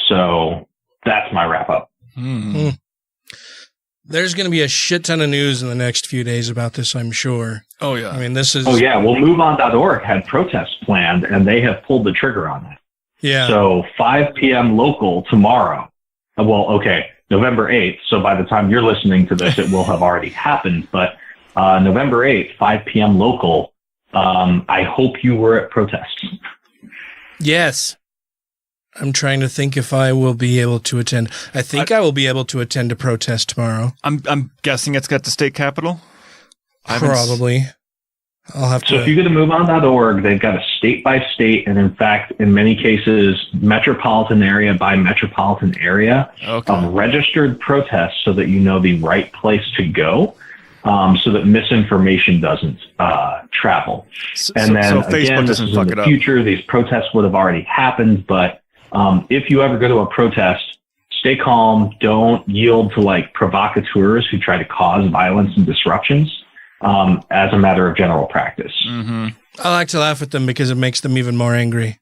So that's my wrap up. Mm. There's going to be a shit ton of news in the next few days about this, I'm sure. Oh, yeah. I mean, this is... Oh, yeah. Well, MoveOn.org had protests planned, and they have pulled the trigger on that. Yeah. So 5 p.m. local tomorrow. Well, okay, November 8th. So by the time you're listening to this, it will have already happened. But November 8th, 5 p.m. local, I hope you were at protests. Yes. I'm trying to think if I will be able to attend. I think I will be able to attend a protest tomorrow. I'm guessing it's got the state capitol. Probably. I'll have to. So if you go to MoveOn.org, they've got a state by state, and in fact, in many cases, metropolitan area by metropolitan area of registered protests, so that you know the right place to go, so that misinformation doesn't travel. And then again, this is in the future. These protests would have already happened, but if you ever go to a protest, stay calm. Don't yield to like provocateurs who try to cause violence and disruptions. As a matter of general practice. Mm-hmm. I like to laugh at them because it makes them even more angry.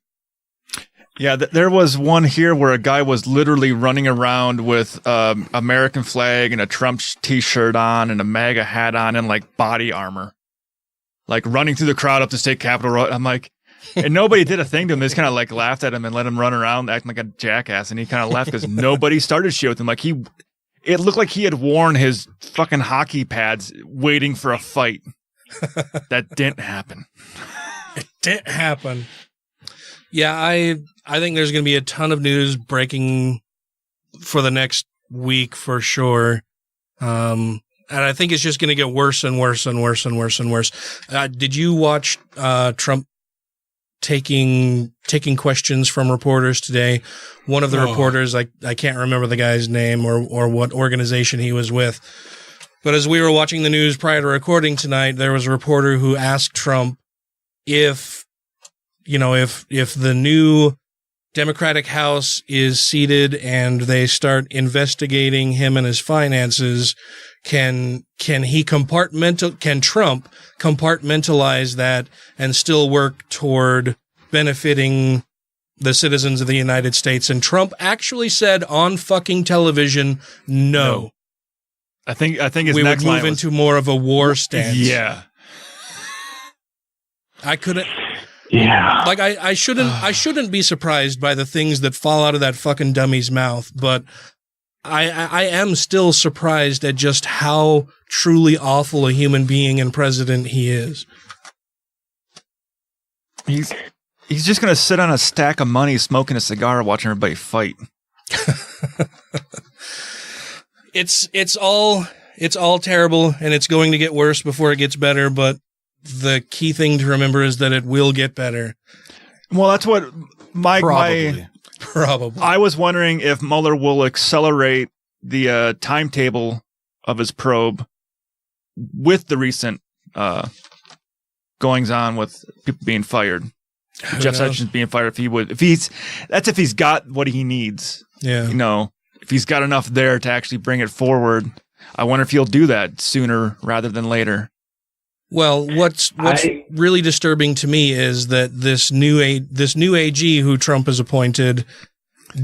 Yeah, there was one here where a guy was literally running around with American flag and a Trump t-shirt on and a MAGA hat on and like body armor, like running through the crowd up the state capitol road. I'm like, and nobody did a thing to him. They just kind of like laughed at him and let him run around acting like a jackass. And he kind of laughed because nobody started shit with him. Like it looked like he had worn his fucking hockey pads waiting for a fight. That didn't happen. It didn't happen. Yeah, I think there's going to be a ton of news breaking for the next week for sure. And I think it's just going to get worse and worse and worse and worse and worse. Did you watch Trump taking questions from reporters today? One of the reporters, I can't remember the guy's name or what organization he was with, but as we were watching the news prior to recording tonight, there was a reporter who asked Trump if the new Democratic House is seated and they start investigating him and his finances, can Trump compartmentalize that and still work toward benefiting the citizens of the United States? And Trump actually said on fucking television, no. I think his we next would move line into more of a war stance. Yeah. I couldn't. Yeah. Like I shouldn't be surprised by the things that fall out of that fucking dummy's mouth, but I am still surprised at just how truly awful a human being and president he is. He's just going to sit on a stack of money, smoking a cigar, watching everybody fight. It's all terrible, and it's going to get worse before it gets better, but the key thing to remember is that it will get better. Well, that's what Probably. I was wondering if Mueller will accelerate the timetable of his probe with the recent goings on with people being fired. Jeff Sessions being fired. If he's got what he needs. Yeah. If he's got enough there to actually bring it forward, I wonder if he'll do that sooner rather than later. Well, what's really disturbing to me is that this new AG who Trump has appointed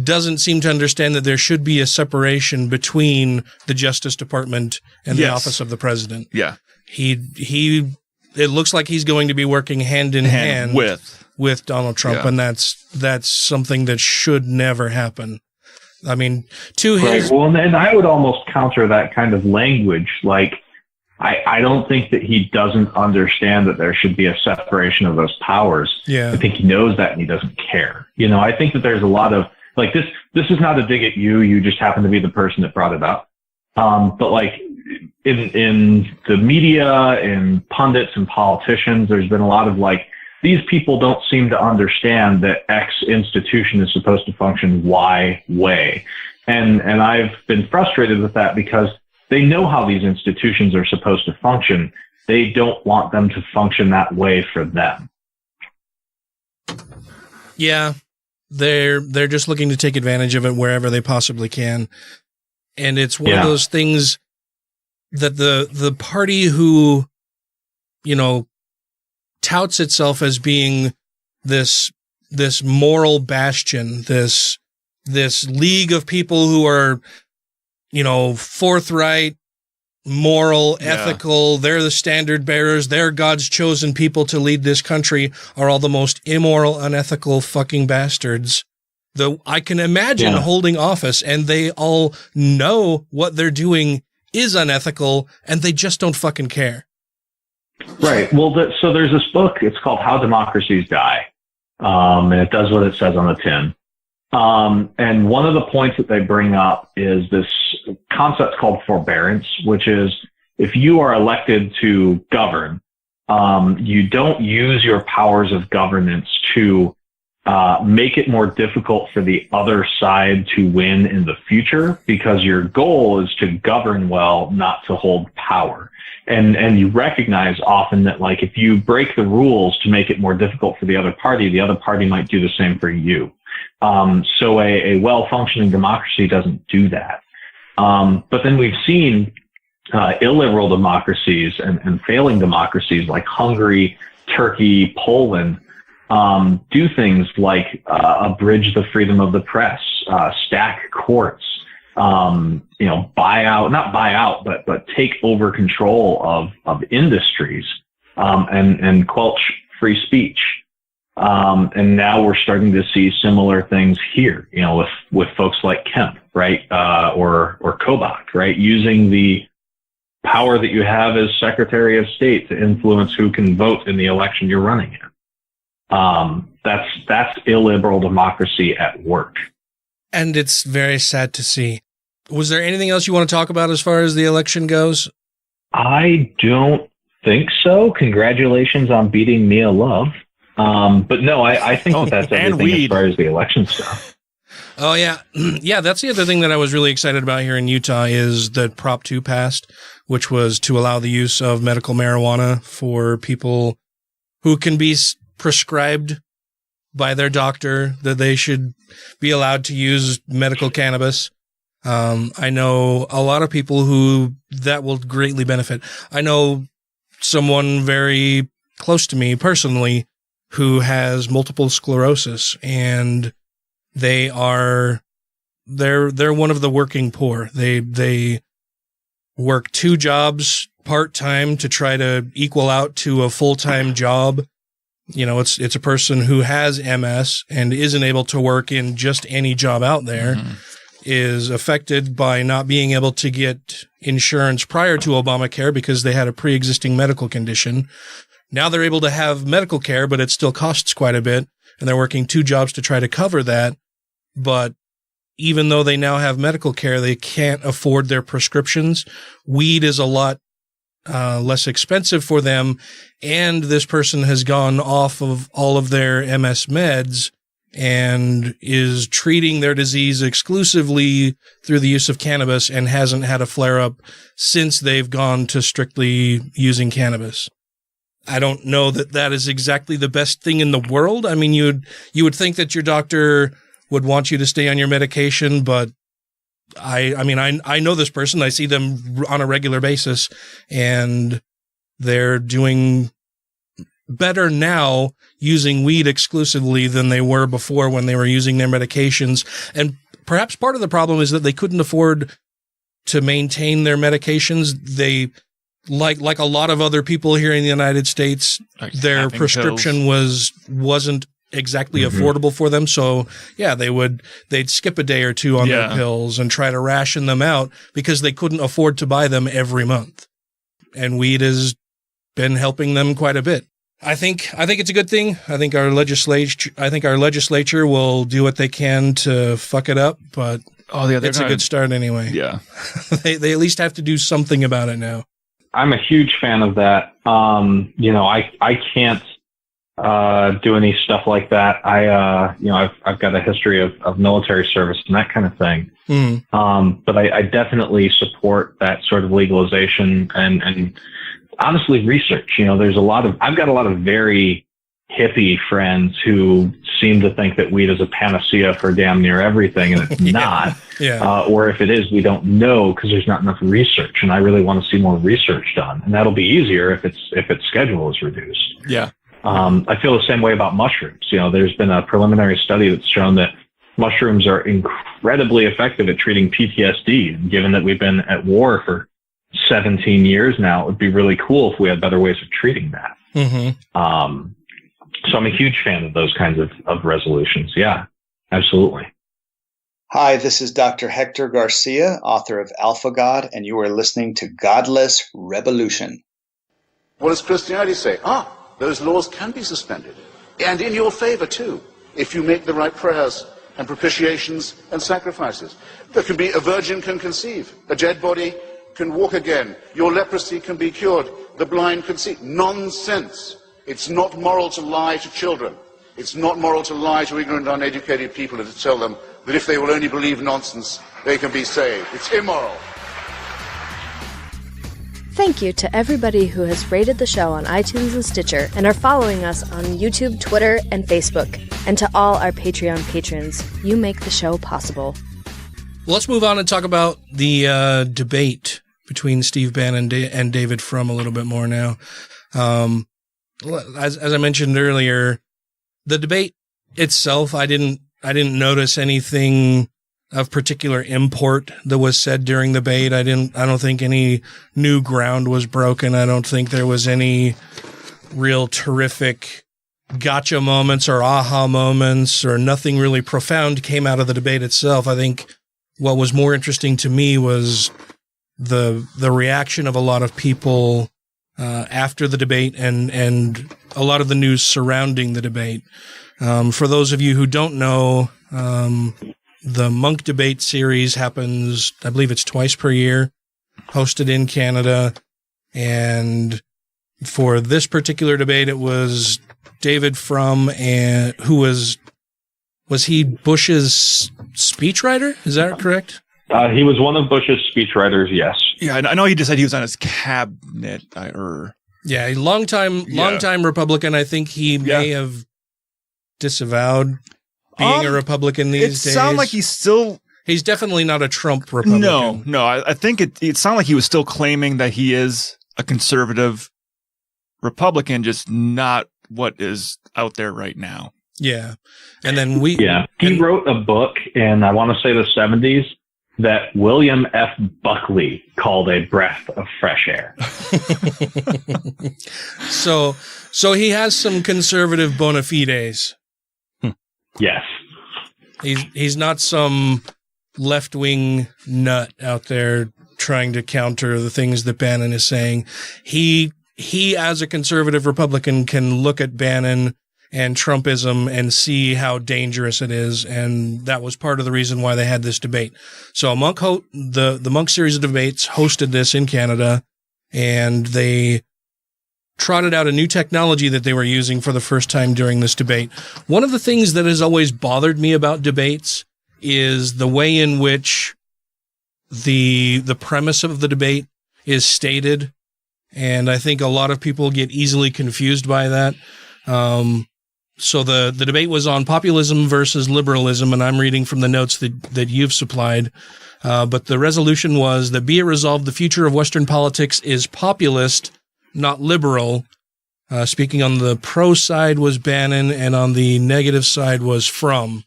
doesn't seem to understand that there should be a separation between the Justice Department and the Office of the President. Yeah. It looks like he's going to be working hand in hand with Donald Trump, and that's something that should never happen. I mean, well, and I would almost counter that kind of language. Like, I don't think that he doesn't understand that there should be a separation of those powers. Yeah. I think he knows that and he doesn't care. I think that there's a lot of, like, this is not a dig at you. You just happen to be the person that brought it up. But like in the media, in pundits and politicians, there's been a lot of like, these people don't seem to understand that X institution is supposed to function Y way. And I've been frustrated with that because they know how these institutions are supposed to function. They don't want them to function that way for them. Yeah. They're just looking to take advantage of it wherever they possibly can. And it's one of those things that the party who, touts itself as being this moral bastion, this league of people who are, forthright, moral, ethical, they're the standard bearers, they're God's chosen people to lead this country, are all the most immoral, unethical fucking bastards. I can imagine holding office, and they all know what they're doing is unethical, and they just don't fucking care. Right. Well, so there's this book, it's called How Democracies Die, and it does what it says on the tin. And one of the points that they bring up is this concept called forbearance, which is if you are elected to govern, you don't use your powers of governance to make it more difficult for the other side to win in the future, because your goal is to govern well, not to hold power. And you recognize often that, like, if you break the rules to make it more difficult for the other party might do the same for you. So a well-functioning democracy doesn't do that. But then we've seen illiberal democracies and failing democracies like Hungary, Turkey, Poland do things like abridge the freedom of the press, stack courts, but take over control of industries and quelch free speech. And now we're starting to see similar things here, with folks like Kemp, right? Or Kobach, right? Using the power that you have as Secretary of State to influence who can vote in the election you're running in. That's illiberal democracy at work. And it's very sad to see. Was there anything else you want to talk about as far as the election goes? I don't think so. Congratulations on beating Mia Love. But no, I think that's everything as far as the election stuff. Oh, yeah. Yeah, that's the other thing that I was really excited about here in Utah is that Prop 2 passed, which was to allow the use of medical marijuana for people who can be prescribed by their doctor, that they should be allowed to use medical cannabis. I know a lot of people who that will greatly benefit. I know someone very close to me personally who has multiple sclerosis, and they're one of the working poor. They work 2 jobs part-time to try to equal out to a full-time job. It's a person who has MS and isn't able to work in just any job out there, is affected by not being able to get insurance prior to Obamacare because they had a pre-existing medical condition. Now they're able to have medical care, but it still costs quite a bit, and they're working 2 jobs to try to cover that. But even though they now have medical care, they can't afford their prescriptions. Weed is a lot less expensive for them, and this person has gone off of all of their MS meds and is treating their disease exclusively through the use of cannabis and hasn't had a flare-up since they've gone to strictly using cannabis. I don't know that is exactly the best thing in the world. I mean, you would think that your doctor would want you to stay on your medication, but I know this person. I see them on a regular basis, and they're doing better now using weed exclusively than they were before when they were using their medications. And perhaps part of the problem is that they couldn't afford to maintain their medications. They, like a lot of other people here in the United States, their prescription wasn't exactly affordable for them. So yeah, they'd skip a day or 2 on their pills and try to ration them out because they couldn't afford to buy them every month. And weed has been helping them quite a bit. I think it's a good thing. I think our legislature will do what they can to fuck it up, but it's a good start anyway. Yeah. They at least have to do something about it now. I'm a huge fan of that. I can't do any stuff like that. I've got a history of military service and that kind of thing. But I definitely support that sort of legalization and honestly research. I've got a lot of very hippie friends who seem to think that weed is a panacea for damn near everything, and it's not. Or if it is, we don't know because there's not enough research, and I really want to see more research done, and that'll be easier if its schedule is reduced. Yeah. I feel the same way about mushrooms. There's been a preliminary study that's shown that mushrooms are incredibly effective at treating PTSD. And given that we've been at war for 17 years now, it would be really cool if we had better ways of treating that. Mm-hmm. So I'm a huge fan of those kinds of resolutions. Yeah, absolutely. Hi, this is Dr. Hector Garcia, author of Alpha God, and you are listening to Godless Rebelution. What does Christianity say? Those laws can be suspended, and in your favor too, if you make the right prayers and propitiations and sacrifices. There can be a virgin can conceive, a dead body can walk again, your leprosy can be cured, the blind can see. Nonsense. It's not moral to lie to children. It's not moral to lie to ignorant, uneducated people and to tell them that if they will only believe nonsense, they can be saved. It's immoral. Thank you to everybody who has rated the show on iTunes and Stitcher and are following us on YouTube, Twitter, and Facebook. And to all our Patreon patrons, you make the show possible. Let's move on and talk about the debate between Steve Bannon and David Frum a little bit more now. As I mentioned earlier, the debate itself, I didn't notice anything of particular import that was said during the debate. I don't think any new ground was broken. I don't think there was any real terrific gotcha moments or aha moments, or nothing really profound came out of the debate itself. I think what was more interesting to me was the reaction of a lot of people after the debate and a lot of the news surrounding the debate. For those of you who don't know, the Monk debate series happens, I believe it's twice per year, hosted in Canada. And for this particular debate, it was David Frum, and who was he Bush's speechwriter? Is that correct? He was one of Bush's speechwriters, yes. Yeah, I know he just said he was on his cabinet. Yeah, a long time Republican. I think he may have disavowed being a Republican these days. It sounds like he's definitely not a Trump Republican. No, I think it sounded like he was still claiming that he is a conservative Republican, just not what is out there right now. Yeah. And then he wrote a book in, I want to say, the 70s that William F. Buckley called a breath of fresh air. So he has some conservative bona fides. Yes. He's not some left-wing nut out there trying to counter the things that Bannon is saying. He as a conservative Republican can look at Bannon and Trumpism and see how dangerous it is, and that was part of the reason why they had this debate. So the Monk series of debates hosted this in Canada, and they trotted out a new technology that they were using for the first time during this debate. One of the things that has always bothered me about debates is the way in which the premise of the debate is stated, and I think a lot of people get easily confused by that. So the debate was on populism versus liberalism, and I'm reading from the notes that you've supplied. But the resolution was that be it resolved, the future of Western politics is populist, not liberal. Speaking on the pro side was Bannon, and on the negative side was Frum.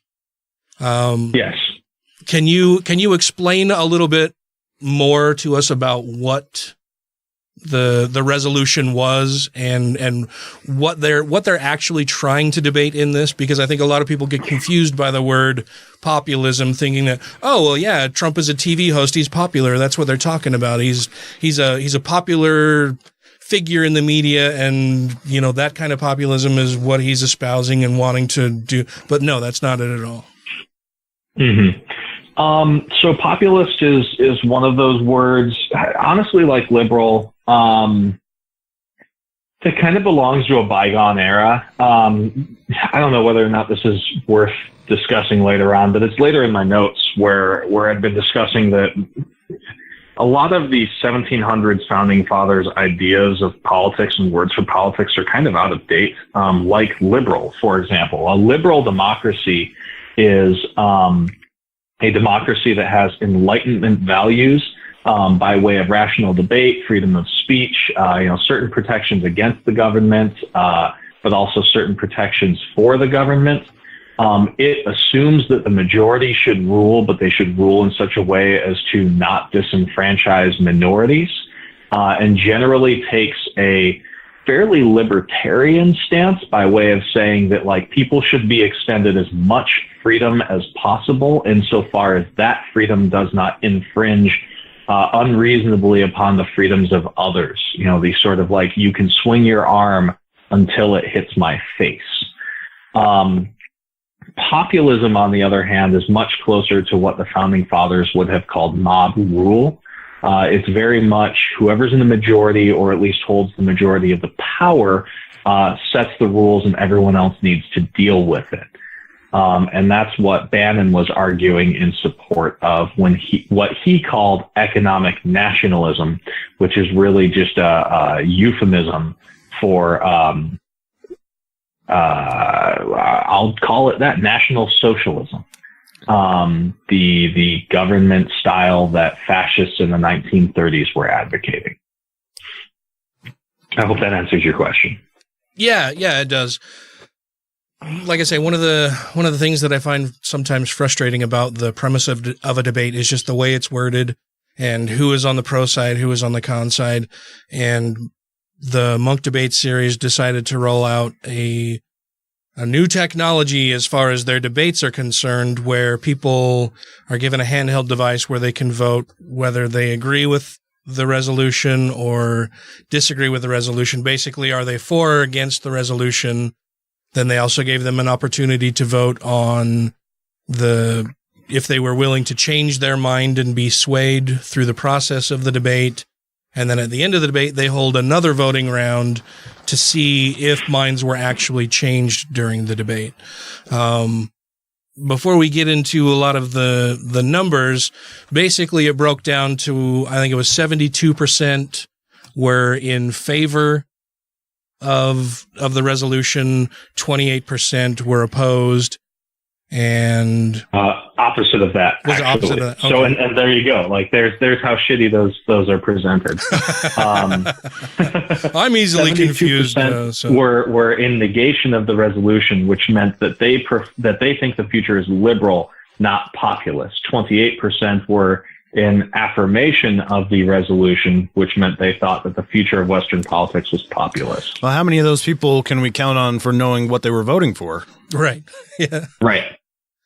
Yes. Can you explain a little bit more to us about what the resolution was and what they're actually trying to debate in this? Because I think a lot of people get confused by the word populism, thinking that, oh, well, yeah, Trump is a TV host, he's popular, that's what they're talking about. He's a popular figure in the media, and that kind of populism is what he's espousing and wanting to do. But no, that's not it at all. Mm-hmm. So populist is one of those words, honestly, like liberal, that kind of belongs to a bygone era. I don't know whether or not this is worth discussing later on, but it's later in my notes where I'd been discussing that a lot of the 1700s founding fathers' ideas of politics and words for politics are kind of out of date. Like liberal, for example. A liberal democracy is a democracy that has Enlightenment values by way of rational debate, freedom of speech, certain protections against the government, but also certain protections for the government. It assumes that the majority should rule, but they should rule in such a way as to not disenfranchise minorities, and generally takes a fairly libertarian stance by way of saying that, like, people should be extended as much freedom as possible insofar as that freedom does not infringe unreasonably upon the freedoms of others. The sort of like, you can swing your arm until it hits my face. Populism, on the other hand, is much closer to what the founding fathers would have called mob rule. It's very much whoever's in the majority, or at least holds the majority of the power, sets the rules, and everyone else needs to deal with it. And that's what Bannon was arguing in support of what he called economic nationalism, which is really just a euphemism for I'll call it that, national socialism. The government style that fascists in the 1930s were advocating. I hope that answers your question. Yeah, it does. Like I say, one of the things that I find sometimes frustrating about the premise of a debate is just the way it's worded and who is on the pro side, who is on the con side. And the Monk Debate series decided to roll out a new technology as far as their debates are concerned, where people are given a handheld device where they can vote whether they agree with the resolution or disagree with the resolution. Basically, are they for or against the resolution? Then they also gave them an opportunity to vote on if they were willing to change their mind and be swayed through the process of the debate. And then at the end of the debate, they hold another voting round to see if minds were actually changed during the debate. Before we get into a lot of the numbers, basically it broke down to, I think it was 72% were in favor of the resolution, 28% were opposed, and opposite of that. Was opposite of that. Okay. So and there you go. Like there's how shitty those are presented. I'm easily confused. Were in negation of the resolution, which meant that they think the future is liberal, not populist. 28% were in affirmation of the resolution, which meant they thought that the future of Western politics was populist. Well, how many of those people can we count on for knowing what they were voting for? Right. Yeah. Right.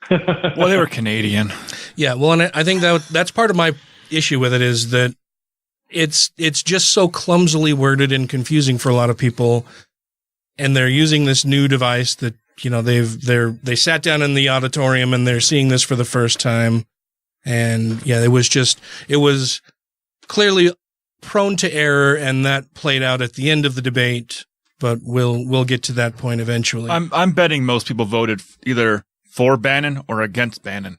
Well, they were Canadian. Yeah. Well, and I think that's part of my issue with it is that it's just so clumsily worded and confusing for a lot of people. And they're using this new device that, they sat down in the auditorium and they're seeing this for the first time. And yeah, it was clearly prone to error, and that played out at the end of the debate, but we'll get to that point eventually. I'm betting most people voted either for Bannon or against Bannon.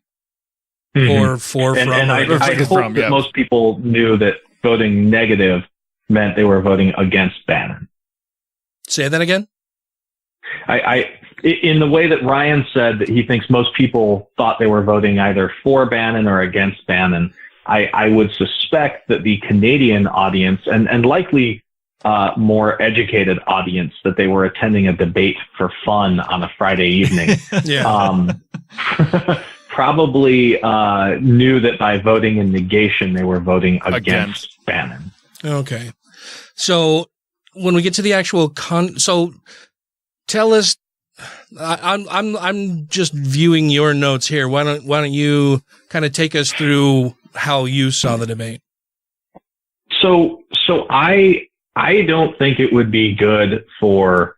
Or for Frum. And I hope Frum, that most people knew that voting negative meant they were voting against Bannon. Say that again? In the way that Ryan said that he thinks most people thought they were voting either for Bannon or against Bannon, I would suspect that the Canadian audience and likely more educated audience, that they were attending a debate for fun on a Friday evening, probably knew that by voting in negation, they were voting against Bannon. Okay. So when we get to the actual so tell us, I'm just viewing your notes here. Why don't you kind of take us through how you saw the debate? So I don't think it would be good for,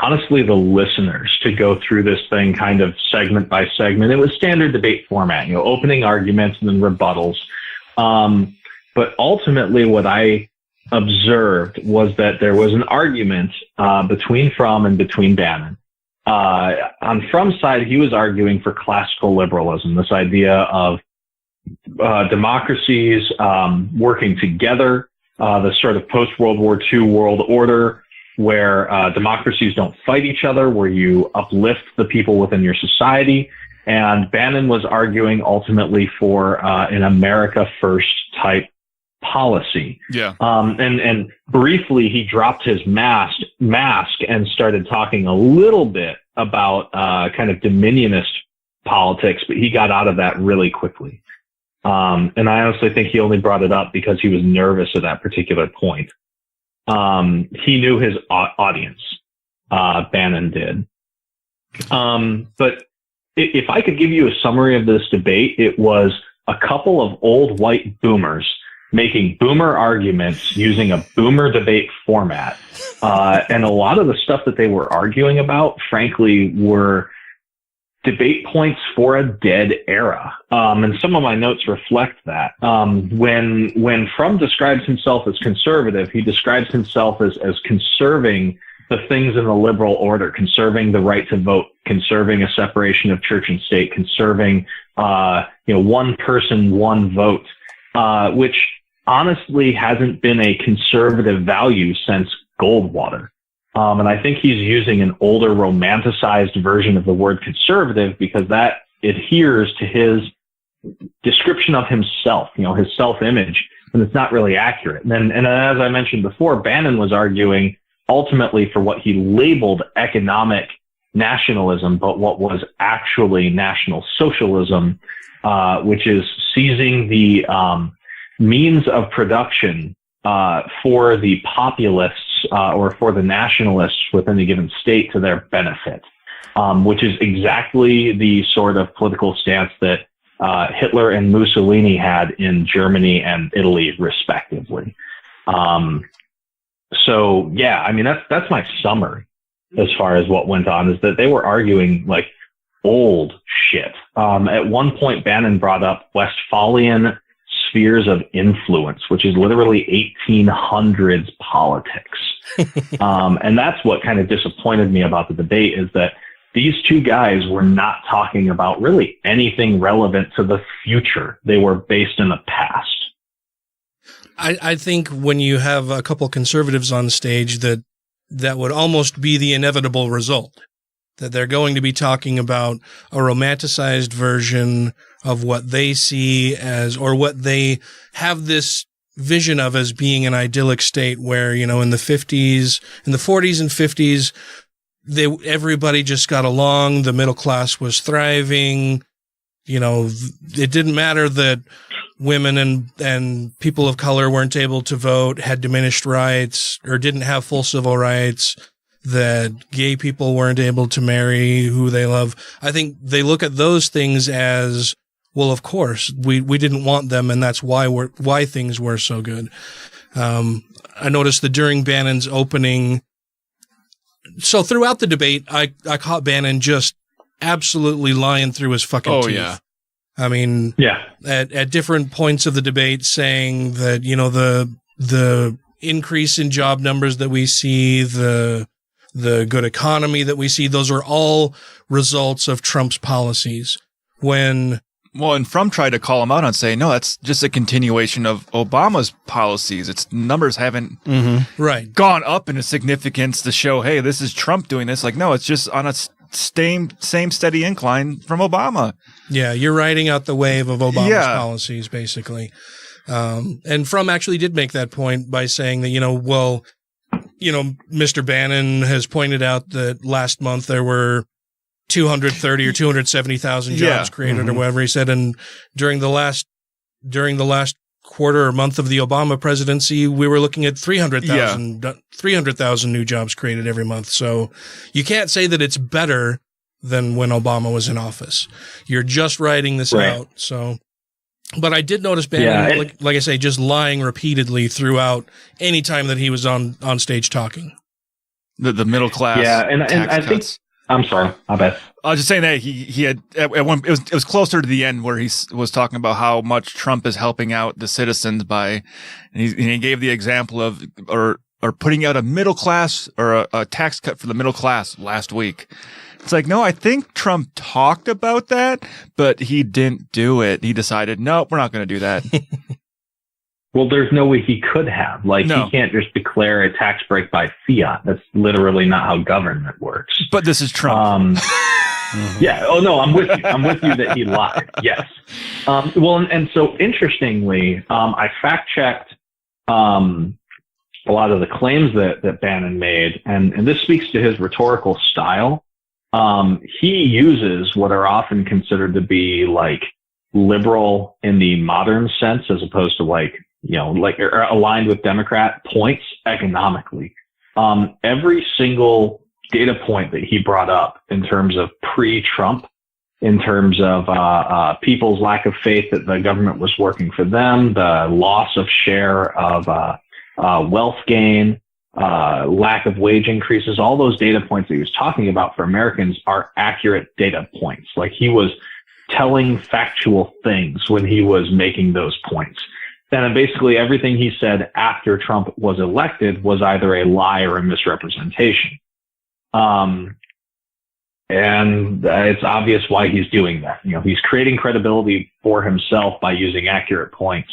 honestly, the listeners to go through this thing kind of segment by segment. It was standard debate format, opening arguments and then rebuttals. But ultimately what I observed was that there was an argument between Frum and between Bannon. On Frum's side, he was arguing for classical liberalism, this idea of democracies working together, the sort of post-World War II world order where democracies don't fight each other, where you uplift the people within your society. And Bannon was arguing ultimately for an America First type policy. Yeah. And briefly, he dropped his mask and started talking a little bit about kind of dominionist politics, but he got out of that really quickly. And I honestly think he only brought it up because he was nervous at that particular point. He knew his audience, Bannon did. But if I could give you a summary of this debate, it was a couple of old white boomers making boomer arguments using a boomer debate format. And a lot of the stuff that they were arguing about, frankly, were debate points for a dead era. And some of my notes reflect that. When Frum describes himself as conservative, he describes himself as conserving the things in the liberal order, conserving the right to vote, conserving a separation of church and state, conserving, one person, one vote, which honestly hasn't been a conservative value since Goldwater. And I think he's using an older romanticized version of the word conservative because that adheres to his description of himself, his self-image, and it's not really accurate. And as I mentioned before, Bannon was arguing ultimately for what he labeled economic nationalism, but what was actually national socialism, which is seizing the means of production for the populists or for the nationalists within a given state to their benefit, which is exactly the sort of political stance that Hitler and Mussolini had in Germany and Italy, respectively. So, yeah, I mean, that's my summary as far as what went on, is that they were arguing like old shit. At one point, Bannon brought up Westphalian spheres of influence, which is literally 1800s politics. And that's what kind of disappointed me about the debate, is that these two guys were not talking about really anything relevant to the future. They were based in the past. I think when you have a couple conservatives on stage, that would almost be the inevitable result, that they're going to be talking about a romanticized version of what they see as, or what they have this vision of as being an idyllic state where, in the 50s, in the 40s and 50s, everybody just got along. The middle class was thriving. It didn't matter that women and people of color weren't able to vote, had diminished rights, or didn't have full civil rights, that gay people weren't able to marry who they love. I think they look at those things as, well, of course, we didn't want them, and that's why things were so good. I noticed that during Bannon's opening, so throughout the debate, I caught Bannon just absolutely lying through his fucking teeth. Yeah. I mean, yeah. At different points of the debate, saying that, the increase in job numbers that we see, the good economy that we see, those are all results of Trump's policies. And Frum tried to call him out on saying, no, that's just a continuation of Obama's policies. Its numbers haven't gone up in a significance to show, hey, this is Trump doing this. Like, no, it's just on a same steady incline from Obama. Yeah, you're riding out the wave of Obama's policies, basically. And Frum actually did make that point by saying that, Mr. Bannon has pointed out that last month there were 230 or 270,000 jobs created or whatever he said. And during the last quarter or month of the Obama presidency, we were looking at 300,000 new jobs created every month. So you can't say that it's better than when Obama was in office. You're just writing this out. So, but I did notice Bannon, like I say, just lying repeatedly throughout any time that he was on stage talking. The middle class. Yeah. And I think, I'm sorry, I bet. I was just saying that he had at one. It was closer to the end where he was talking about how much Trump is helping out the citizens by, and he gave the example of, or or putting out a middle class or a tax cut for the middle class last week. It's like, no, I think Trump talked about that, but he didn't do it. He decided, nope, we're not going to do that. Well, there's no way he could have. He can't just declare a tax break by fiat. That's literally not how government works. But this is Trump. Yeah. Oh, no, I'm with you. I'm with you that he lied. Yes. And so interestingly, I fact-checked a lot of the claims that Bannon made, and this speaks to his rhetorical style. He uses what are often considered to be liberal in the modern sense, as opposed to or aligned with Democrat points economically. Every single data point that he brought up in terms of pre-Trump, in terms of people's lack of faith that the government was working for them, the loss of share of wealth gain, lack of wage increases, all those data points that he was talking about for Americans are accurate data points. He was telling factual things when he was making those points. And then basically everything he said after Trump was elected was either a lie or a misrepresentation. And it's obvious why he's doing that. He's creating credibility for himself by using accurate points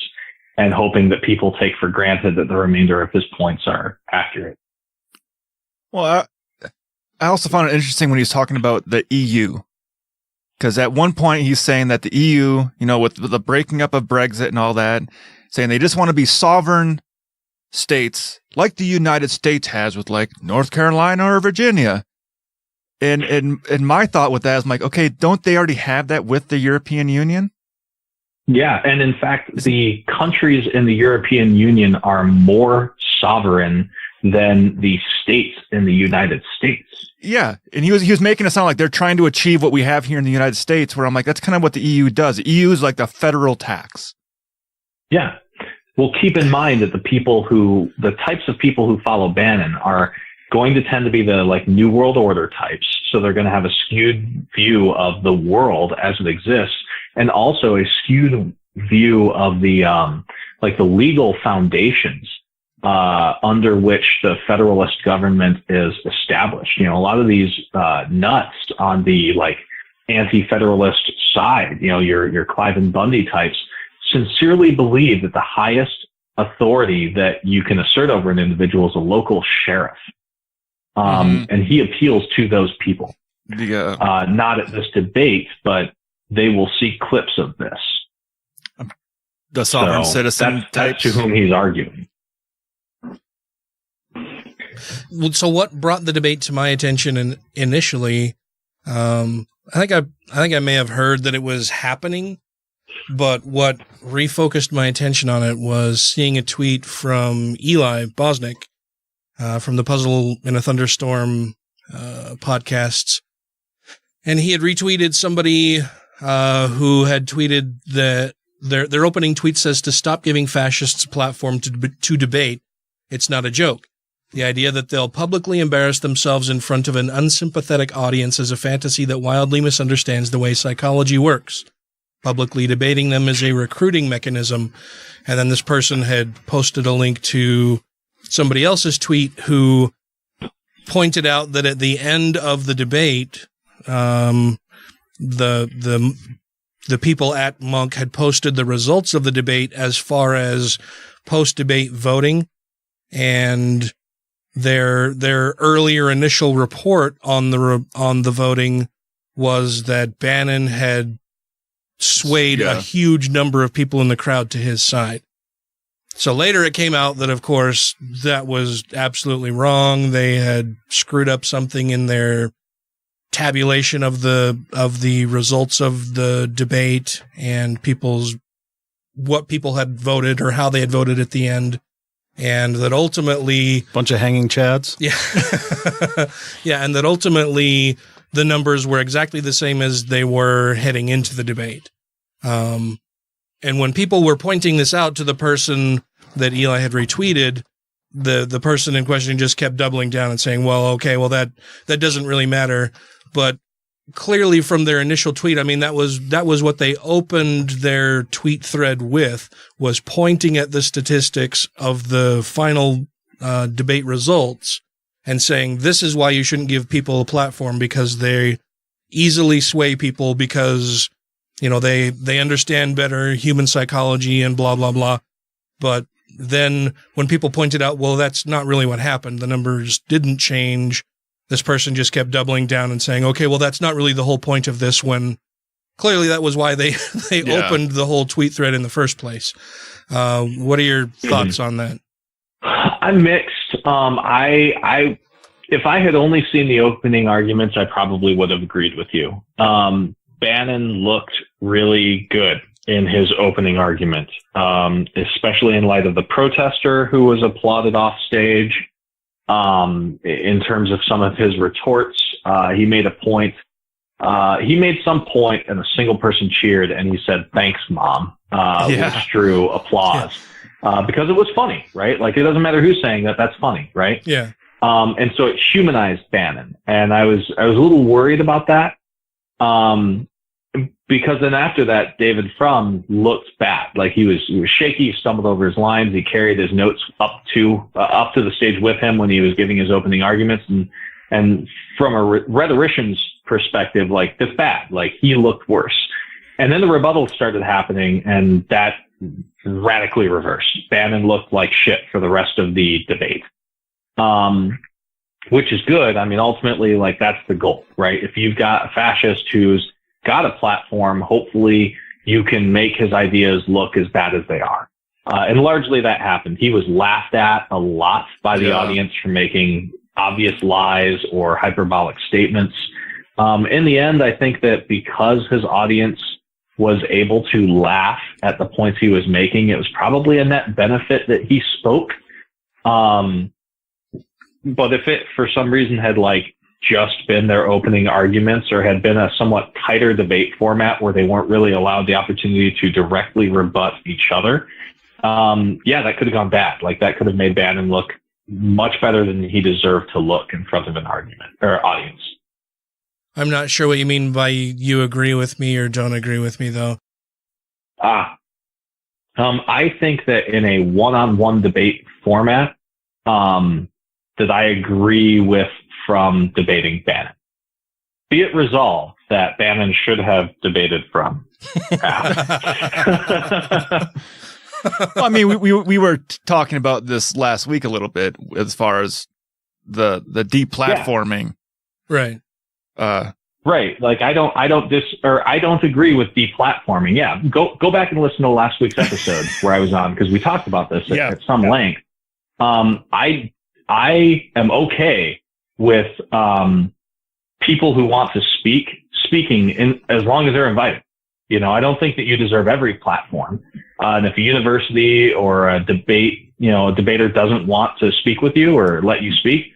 and hoping that people take for granted that the remainder of his points are accurate. Well, I also found it interesting when he was talking about the EU. Because at one point he's saying that the EU, with the breaking up of Brexit and all that, saying they just want to be sovereign states like the United States has with North Carolina or Virginia. And my thought with that is okay, don't they already have that with the European Union? Yeah. And in fact, the countries in the European Union are more sovereign than the states in the United States. Yeah. And he was making it sound like they're trying to achieve what we have here in the United States, where I'm that's kind of what the EU does. The EU is like the federal tax. Yeah. Well, keep in mind that the types of people who follow Bannon are going to tend to be the New World Order types. So they're going to have a skewed view of the world as it exists, and also a skewed view of the the legal foundations under which the federalist government is established. A lot of these nuts on the anti-federalist side, your Clive and Bundy types, sincerely believe that the highest authority that you can assert over an individual is a local sheriff. And he appeals to those people. Not at this debate, but they will see clips of this. The sovereign citizen that's to whom he's arguing. So what brought the debate to my attention initially, I think I may have heard that it was happening, but what refocused my attention on it was seeing a tweet from Eli Bosnick, from the Puzzle in a Thunderstorm podcasts. And he had retweeted somebody who had tweeted that their opening tweet says, to stop giving fascists a platform to debate. It's not a joke. The idea that they'll publicly embarrass themselves in front of an unsympathetic audience is a fantasy that wildly misunderstands the way psychology works. Publicly debating them is a recruiting mechanism. And then this person had posted a link to somebody else's tweet who pointed out that at the end of the debate, the people at Monk had posted the results of the debate as far as post-debate voting, and their earlier initial report on the voting was that Bannon had swayed a huge number of people in the crowd to his side. So later it came out that, of course, that was absolutely wrong. They had screwed up something in their tabulation of the results of the debate and what people had voted or how they had voted at the end. And that ultimately... Bunch of hanging chads? Yeah. Yeah, and that ultimately the numbers were exactly the same as they were heading into the debate. And when people were pointing this out to the person that Eli had retweeted, the person in question just kept doubling down and saying, well, okay, well, that doesn't really matter. But clearly from their initial tweet, I mean, that was what they opened their tweet thread with, was pointing at the statistics of the final debate results and saying, this is why you shouldn't give people a platform, because they easily sway people because, you know, they understand better human psychology and blah, blah, blah. But then when people pointed out, well, that's not really what happened, the numbers didn't change, this person just kept doubling down and saying, okay, well, that's not really the whole point of this, when clearly that was why they opened the whole tweet thread in the first place. What are your thoughts on that? I'm mixed. If I had only seen the opening arguments, I probably would have agreed with you. Bannon looked really good in his opening argument, especially in light of the protester who was applauded off stage. In terms of some of his retorts, he made a point. He made some point and a single person cheered and he said, "Thanks, Mom," which drew applause. Because it was funny, right? Like, it doesn't matter who's saying that, that's funny, right? Yeah. And so it humanized Bannon. And I was a little worried about that. Because then after that, David Frum looked bad. Like, he was shaky, he stumbled over his lines, he carried his notes up to the stage with him when he was giving his opening arguments. And from a rhetorician's perspective, like, that's bad. Like, he looked worse. And then the rebuttals started happening, and that radically reversed. Bannon looked like shit for the rest of the debate. Which is good. I mean, ultimately, like, that's the goal, right? If you've got a fascist who's got a platform, hopefully you can make his ideas look as bad as they are. And largely that happened. He was laughed at a lot by the audience for making obvious lies or hyperbolic statements. In the end, I think that because his audience was able to laugh at the points he was making, it was probably a net benefit that he spoke. But if it, for some reason, had like just been their opening arguments or had been a somewhat tighter debate format where they weren't really allowed the opportunity to directly rebut each other, that could have gone bad. Like, that could have made Bannon look much better than he deserved to look in front of an argument or audience. I'm not sure what you mean by you agree with me or don't agree with me, though. I think that in a one-on-one debate format, that I agree with Frum debating Bannon. Be it resolved that Bannon should have debated Frum. Well, I mean, we were talking about this last week a little bit as far as the deplatforming. Right. Right. Like, I don't agree with deplatforming. Yeah. Go back and listen to last week's episode where I was on, because we talked about this at some length. I am okay with people who want to speaking as long as they're invited. You know, I don't think that you deserve every platform. And if a university or a debater doesn't want to speak with you or let you speak,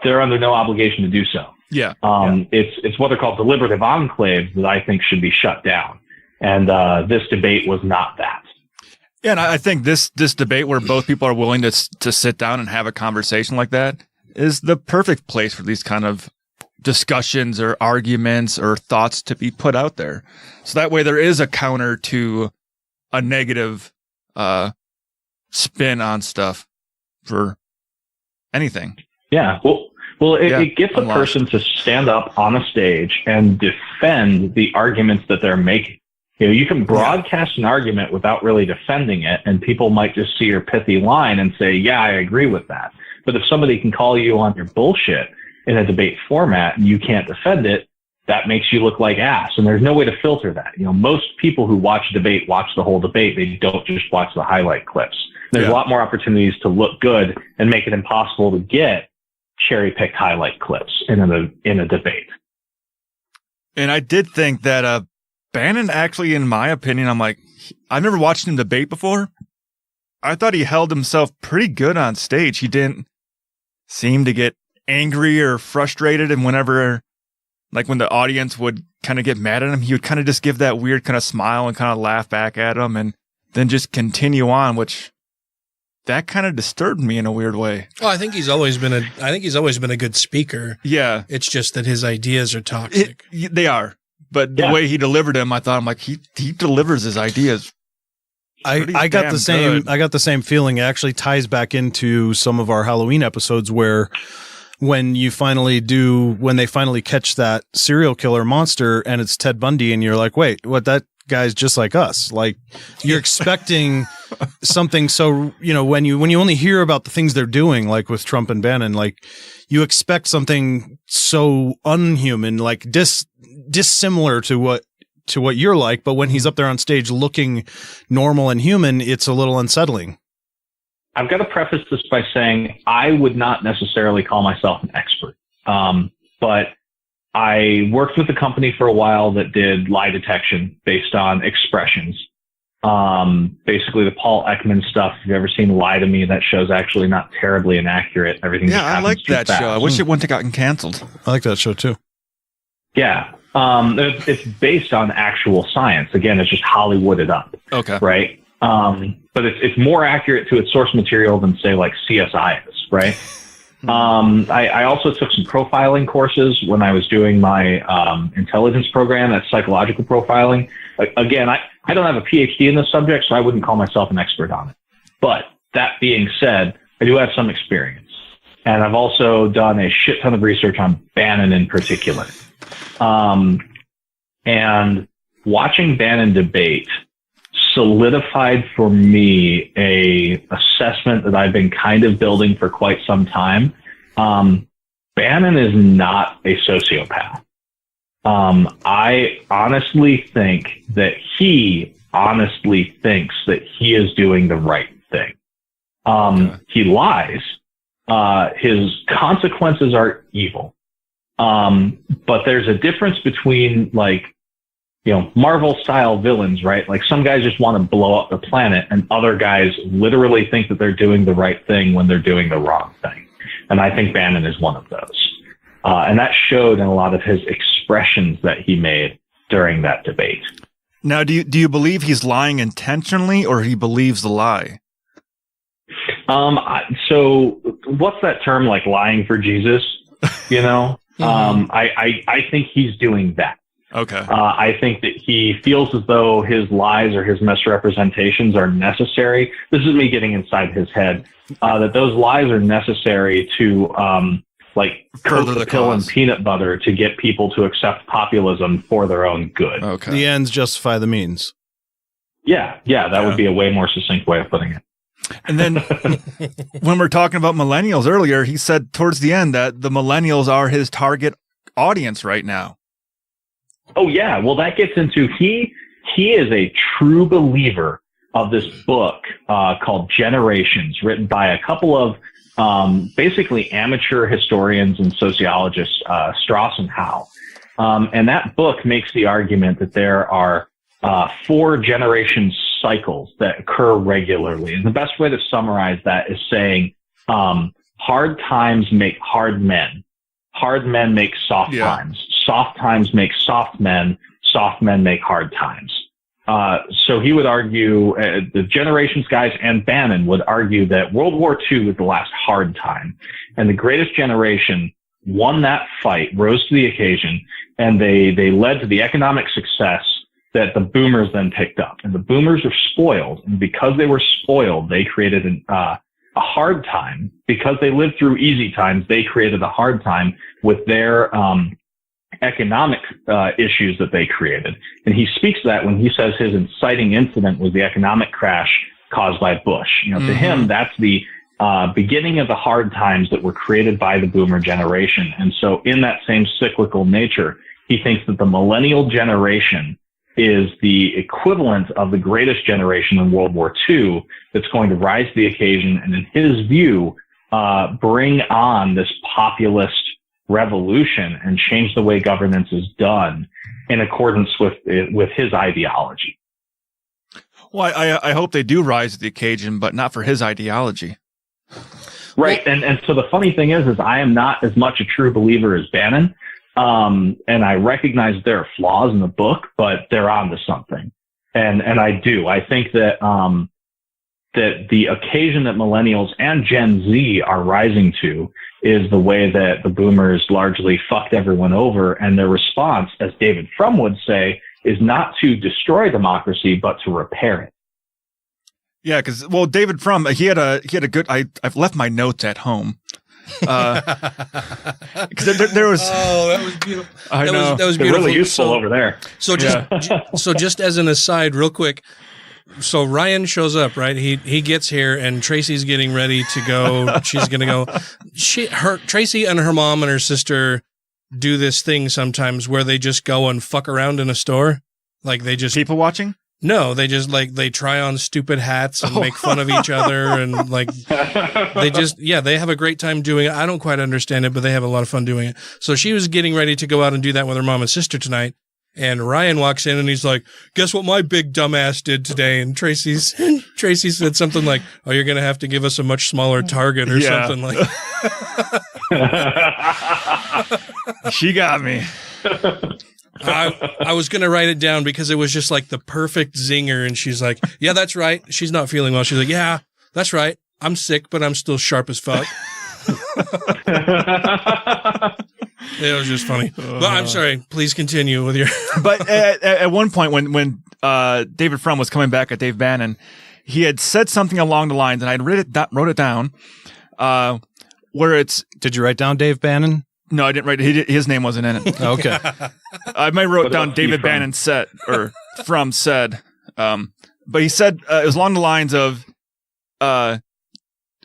they're under no obligation to do so. Yeah. It's what are called deliberative enclaves that I think should be shut down. And this debate was not that. Yeah, and I think this debate where both people are willing to sit down and have a conversation like that is the perfect place for these kind of discussions or arguments or thoughts to be put out there. So that way there is a counter to a negative spin on stuff for anything. Yeah. Well, it gets a person to stand up on a stage and defend the arguments that they're making. You know, you can broadcast an argument without really defending it, and people might just see your pithy line and say, yeah, I agree with that. But if somebody can call you on your bullshit in a debate format and you can't defend it, that makes you look like ass. And there's no way to filter that. You know, most people who watch debate watch the whole debate. They don't just watch the highlight clips. There's a lot more opportunities to look good and make it impossible to get cherry-picked highlight clips in a debate. And I did think that Bannon actually, in my opinion, I've never watched him debate before. I thought he held himself pretty good on stage. He didn't seem to get angry or frustrated, and whenever, like, when the audience would kind of get mad at him, he would kind of just give that weird kind of smile and kind of laugh back at them and then just continue on, which that kind of disturbed me in a weird way. Oh, I think he's always been a good speaker. Yeah. It's just that his ideas are toxic. They are. But the way he delivered them, I thought, he delivers his ideas I got the same. I got the same feeling. It actually ties back into some of our Halloween episodes where when they finally catch that serial killer monster and it's Ted Bundy, and you're like, wait, what? That guy's just like us. Like you're expecting something. So when you only hear about the things they're doing, like with Trump and Bannon, like you expect something so unhuman, like dissimilar to what you're like, but when he's up there on stage looking normal and human, it's a little unsettling. I've got to preface this by saying I would not necessarily call myself an expert, but I worked with a company for a while that did lie detection based on expressions. Basically the Paul Ekman stuff. If you've ever seen Lie to Me, that show's actually not terribly inaccurate. Everything. Yeah, I like that show. I wish it wouldn't have gotten canceled. I like that show too. Yeah. It's based on actual science. Again, it's just Hollywooded up. Okay. Right. But it's more accurate to its source material than say like CSI is, right? I also took some profiling courses when I was doing my intelligence program. That's psychological profiling. Again, I don't have a PhD in this subject, so I wouldn't call myself an expert on it. But that being said, I do have some experience. And I've also done a shit ton of research on Bannon in particular. And watching Bannon debate solidified for me a assessment that I've been kind of building for quite some time. Bannon is not a sociopath. I honestly think that he honestly thinks that he is doing the right thing. He lies. His consequences are evil. But there's a difference between Marvel style villains, right? Like some guys just want to blow up the planet and other guys literally think that they're doing the right thing when they're doing the wrong thing. And I think Bannon is one of those. And that showed in a lot of his expressions that he made during that debate. Now, do you believe he's lying intentionally or he believes the lie? So what's that term, like lying for Jesus? I think he's doing that. Okay. I think that he feels as though his lies or his misrepresentations are necessary. This is me getting inside his head, that those lies are necessary to, curb the pill and peanut butter to get people to accept populism for their own good. Okay. The ends justify the means. Yeah. That would be a way more succinct way of putting it. And then when we're talking about millennials earlier, he said towards the end that the millennials are his target audience right now. Oh, yeah. Well, that gets into he is a true believer of this book called Generations, written by a couple of basically amateur historians and sociologists, Strauss and Howe. And that book makes the argument that there are 4 generation cycles that occur regularly. And the best way to summarize that is saying hard times make hard men. Hard men make soft times. Soft times make soft men make hard times. So he would argue, the Generations guys and Bannon would argue that World War II was the last hard time. And the greatest generation won that fight, rose to the occasion, and they led to the economic success that the boomers then picked up. And the boomers were spoiled. And because they were spoiled, they created a hard time. Because they lived through easy times, they created a hard time with their economic issues that they created. And he speaks to that when he says his inciting incident was the economic crash caused by Bush. To him, that's the beginning of the hard times that were created by the boomer generation. And so in that same cyclical nature, he thinks that the millennial generation is the equivalent of the greatest generation in World War II that's going to rise to the occasion and, in his view, bring on this populist revolution and change the way governance is done in accordance with his ideology. Well, I hope they do rise to the occasion, but not for his ideology. Right. And so the funny thing is I am not as much a true believer as Bannon. And I recognize there are flaws in the book, but they're onto something. And I do. I think that, that the occasion that millennials and Gen Z are rising to is the way that the boomers largely fucked everyone over. And their response, as David Frum would say, is not to destroy democracy, but to repair it. Yeah, because David Frum, he had a good. I've left my notes at home. Because there was. Oh, that was beautiful. I know. That was They're beautiful. really useful over there. So just as an aside, real quick. So Ryan shows up, right? He gets here, and Tracy's getting ready to go. She's gonna go. Tracy and her mom and her sister do this thing sometimes where they just go and fuck around in a store, like they just people watching. No, they just they try on stupid hats and make fun of each other, and they have a great time doing it. I don't quite understand it, but they have a lot of fun doing it. So she was getting ready to go out and do that with her mom and sister tonight, and Ryan walks in and he's like, "Guess what my big dumbass did today?" And Tracy said something like, "Oh, you're gonna have to give us a much smaller target or something like." She got me. I was going to write it down because it was just like the perfect zinger. And she's like, "Yeah, that's right. She's not feeling well." She's like, "Yeah, that's right. I'm sick, but I'm still sharp as fuck." It was just funny. But I'm sorry. Please continue with your. But at one point when David Frum was coming back at Dave Bannon, he had said something along the lines, and I wrote it down, where it's. Did you write down Dave Bannon? No, I didn't write it. His name wasn't in it. Okay. I might wrote down David Bannon said, or Frum said, but he said it was along the lines of,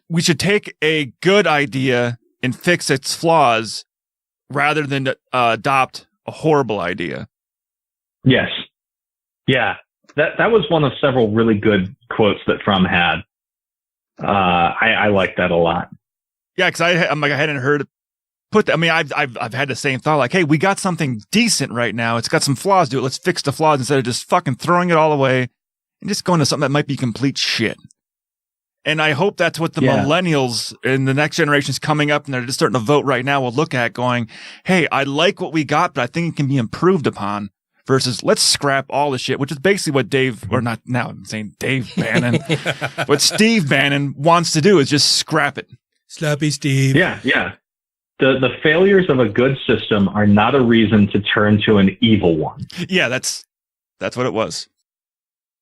we should take a good idea and fix its flaws rather than adopt a horrible idea. Yes. Yeah. That was one of several really good quotes that Frum had. I like that a lot. Yeah, because I hadn't heard I've had the same thought, like, hey, we got something decent right now. It's got some flaws to it. Let's fix the flaws instead of just fucking throwing it all away and just going to something that might be complete shit. And I hope that's what the millennials and the next generations coming up, and they're just starting to vote right now, will look at going, hey, I like what we got, but I think it can be improved upon, versus let's scrap all the shit, which is basically what I'm saying Dave Bannon, what Steve Bannon wants to do is just scrap it. Slappy Steve. Yeah. The failures of a good system are not a reason to turn to an evil one. Yeah, that's what it was.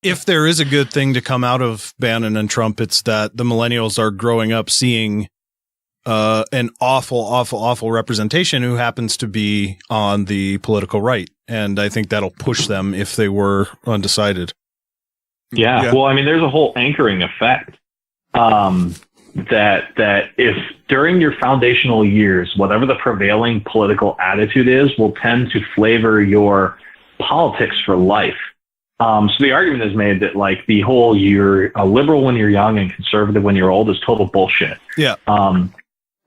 If there is a good thing to come out of Bannon and Trump, it's that the millennials are growing up seeing an awful representation who happens to be on the political right. And I think that'll push them if they were undecided. Yeah. Well, I mean, there's a whole anchoring effect. That if during your foundational years, whatever the prevailing political attitude is, will tend to flavor your politics for life. So the argument is made that like the whole you're a liberal when you're young and conservative when you're old is total bullshit. Yeah. That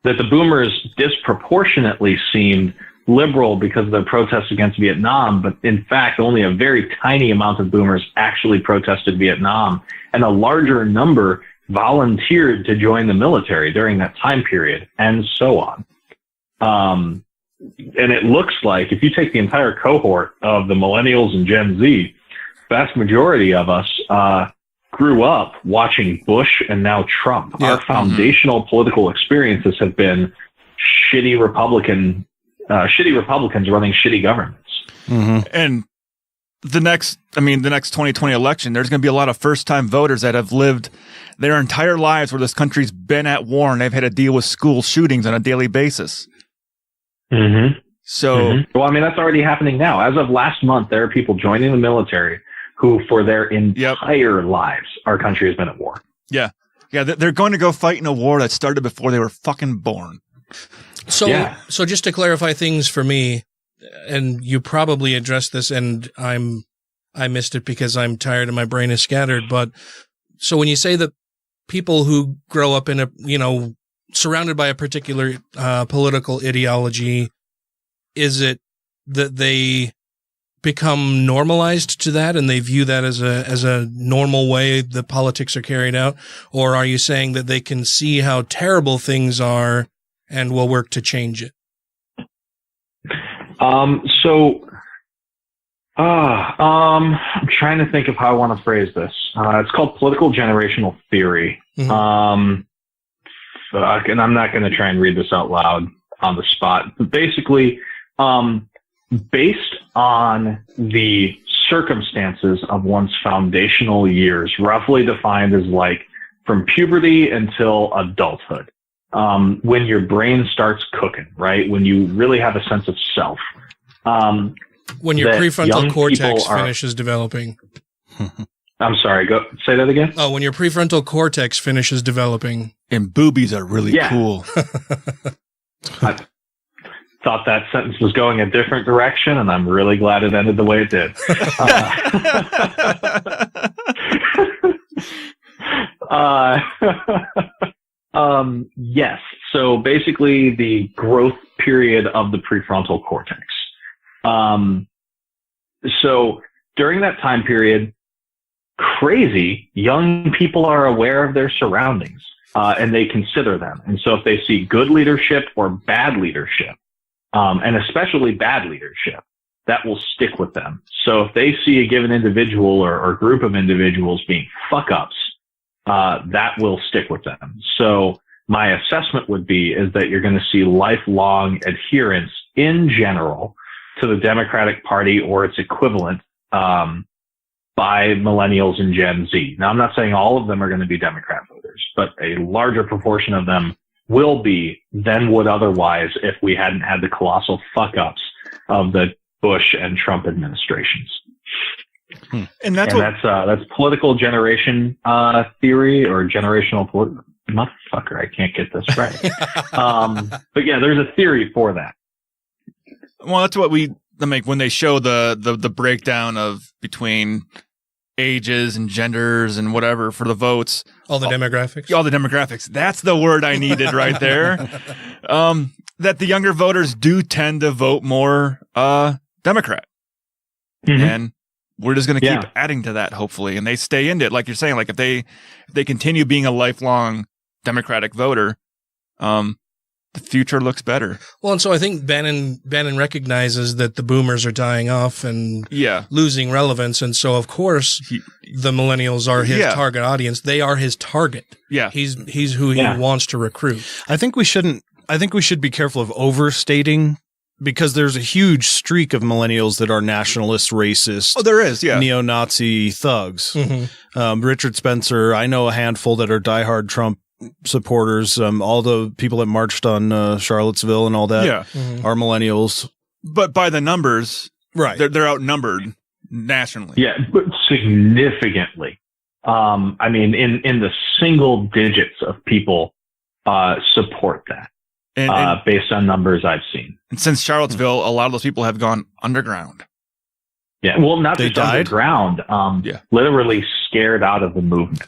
the boomers disproportionately seemed liberal because of their protests against Vietnam, but in fact, only a very tiny amount of boomers actually protested Vietnam, and a larger number volunteered to join the military during that time period, and so on. And it looks like if you take the entire cohort of the millennials and Gen Z, vast majority of us grew up watching Bush and now Trump. Yeah. Our foundational political experiences have been shitty Republicans running shitty governments. Mm-hmm. And the next 2020 election, there's going to be a lot of first-time voters that have lived their entire lives where this country's been at war and they've had to deal with school shootings on a daily basis. Mm-hmm. So, well, I mean, that's already happening now. As of last month, there are people joining the military who, for their entire lives, our country has been at war. Yeah. They're going to go fight in a war that started before they were fucking born. So just to clarify things for me, and you probably addressed this, and I missed it because I'm tired and my brain is scattered. But so when you say that people who grow up in surrounded by a particular political ideology, is it that they become normalized to that and they view that as a normal way the politics are carried out? Or are you saying that they can see how terrible things are and will work to change it? I'm trying to think of how I want to phrase this. It's called political generational theory. Mm-hmm. And I'm not going to try and read this out loud on the spot, but basically, based on the circumstances of one's foundational years, roughly defined as like from puberty until adulthood. When your brain starts cooking, right? When you really have a sense of self. When your prefrontal cortex finishes developing. I'm sorry, go say that again. Oh, when your prefrontal cortex finishes developing. And boobies are really cool. I thought that sentence was going a different direction, and I'm really glad it ended the way it did. Yes. So basically the growth period of the prefrontal cortex. So during that time period, crazy young people are aware of their surroundings, and they consider them. And so if they see good leadership or bad leadership, and especially bad leadership, that will stick with them. So if they see a given individual or group of individuals being fuck-ups, that will stick with them. So my assessment would be is that you're going to see lifelong adherence in general to the Democratic Party or its equivalent by millennials and Gen Z. Now, I'm not saying all of them are going to be Democrat voters, but a larger proportion of them will be than would otherwise if we hadn't had the colossal fuck-ups of the Bush and Trump administrations. And that's political generation theory or generational motherfucker. I can't get this right. But yeah, there's a theory for that. Well, that's what when they show the breakdown of between ages and genders and whatever for the votes. All the demographics. All the demographics. That's the word I needed right there. That the younger voters do tend to vote more Democrat. Mm-hmm. And we're just going to keep adding to that, hopefully. And they stay into it. Like you're saying, like if they continue being a lifelong Democratic voter, the future looks better. Well, and so I think Bannon recognizes that the boomers are dying off and losing relevance. And so, of course, the millennials are his target audience. They are his target. Yeah. He's who he wants to recruit. I think we should be careful of overstating, because there's a huge streak of millennials that are nationalist, racist. Oh, there is, neo-Nazi thugs. Mm-hmm. Richard Spencer, I know a handful that are diehard Trump supporters. All the people that marched on Charlottesville and all that are millennials. But by the numbers, right? They're outnumbered nationally. Yeah, but significantly. I mean, in the single digits of people support that. And based on numbers I've seen. And since Charlottesville, a lot of those people have gone underground. Yeah, well, not just underground, literally scared out of the movement.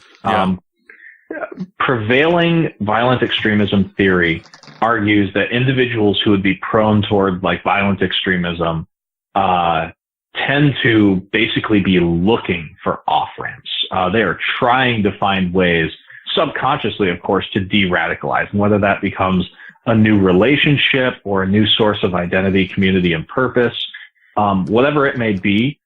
Prevailing violent extremism theory argues that individuals who would be prone toward like violent extremism tend to basically be looking for off-ramps. They are trying to find ways, subconsciously, of course, to de-radicalize, and whether that becomes a new relationship or a new source of identity, community, and purpose, whatever it may be,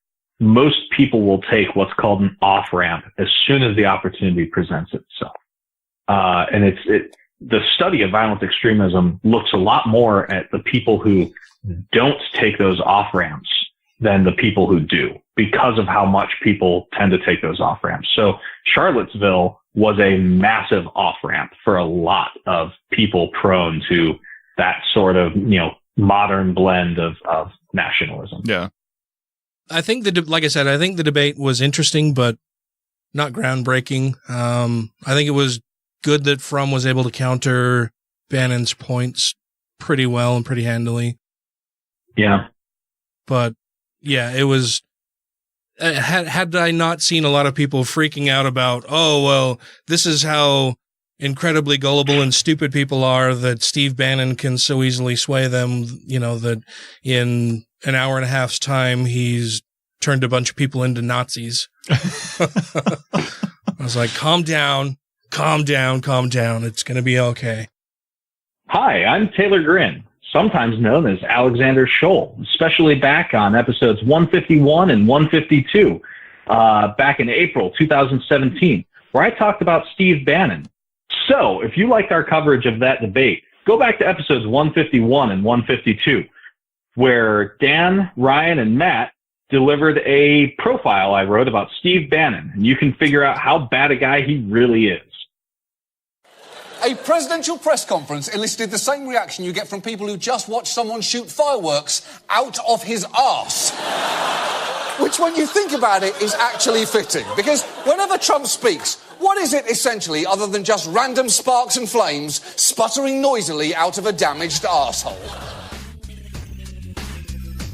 most people will take what's called an off-ramp as soon as the opportunity presents itself. And the study of violent extremism looks a lot more at the people who don't take those off-ramps than the people who do, because of how much people tend to take those off-ramps. So Charlottesville was a massive off-ramp for a lot of people prone to that sort of, modern blend of nationalism. Yeah. I think like I said, I think the debate was interesting, but not groundbreaking. I think it was good that Frum was able to counter Bannon's points pretty well and pretty handily. Yeah. But yeah, it was, had I not seen a lot of people freaking out about, oh, well, this is how incredibly gullible and stupid people are, that Steve Bannon can so easily sway them, that in an hour and a half's time, he's turned a bunch of people into Nazis. I was like, calm down. It's going to be okay. Hi, I'm Taylor Grin, sometimes known as Alexander Scholl, especially back on episodes 151 and 152, back in April 2017, where I talked about Steve Bannon. So if you liked our coverage of that debate, go back to episodes 151 and 152, where Dan, Ryan, and Matt delivered a profile I wrote about Steve Bannon, and you can figure out how bad a guy he really is. A presidential press conference elicited the same reaction you get from people who just watch someone shoot fireworks out of his arse. Which, when you think about it, is actually fitting. Because whenever Trump speaks, what is it essentially other than just random sparks and flames sputtering noisily out of a damaged arsehole?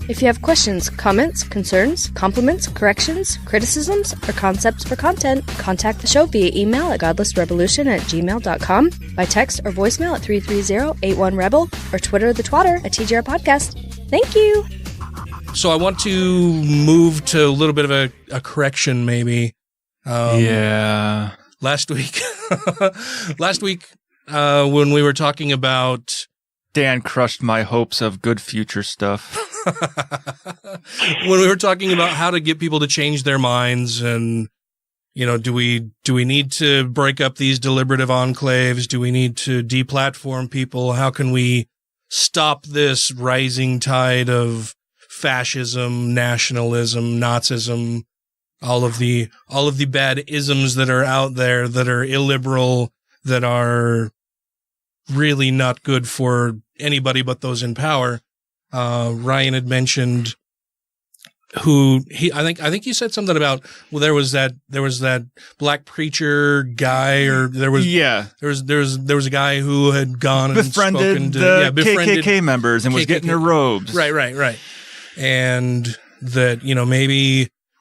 If you have questions, comments, concerns, compliments, corrections, criticisms, or concepts for content, contact the show via email at godlessrebelution@gmail.com, by text or voicemail at 330-81-REBEL, or Twitter the twatter at TGR Podcast. Thank you! So I want to move to a little bit of a correction, maybe. Yeah. Last week, when we were talking about... Dan crushed my hopes of good future stuff. When we were talking about how to get people to change their minds and, do we need to break up these deliberative enclaves? Do we need to deplatform people? How can we stop this rising tide of fascism, nationalism, Nazism, all of the bad isms that are out there that are illiberal, that are really not good for anybody but those in power. Ryan had mentioned I think you said something about, well, there was that black preacher guy, or there was a guy who had gone and befriended KKK members and was getting their robes. Right. And that,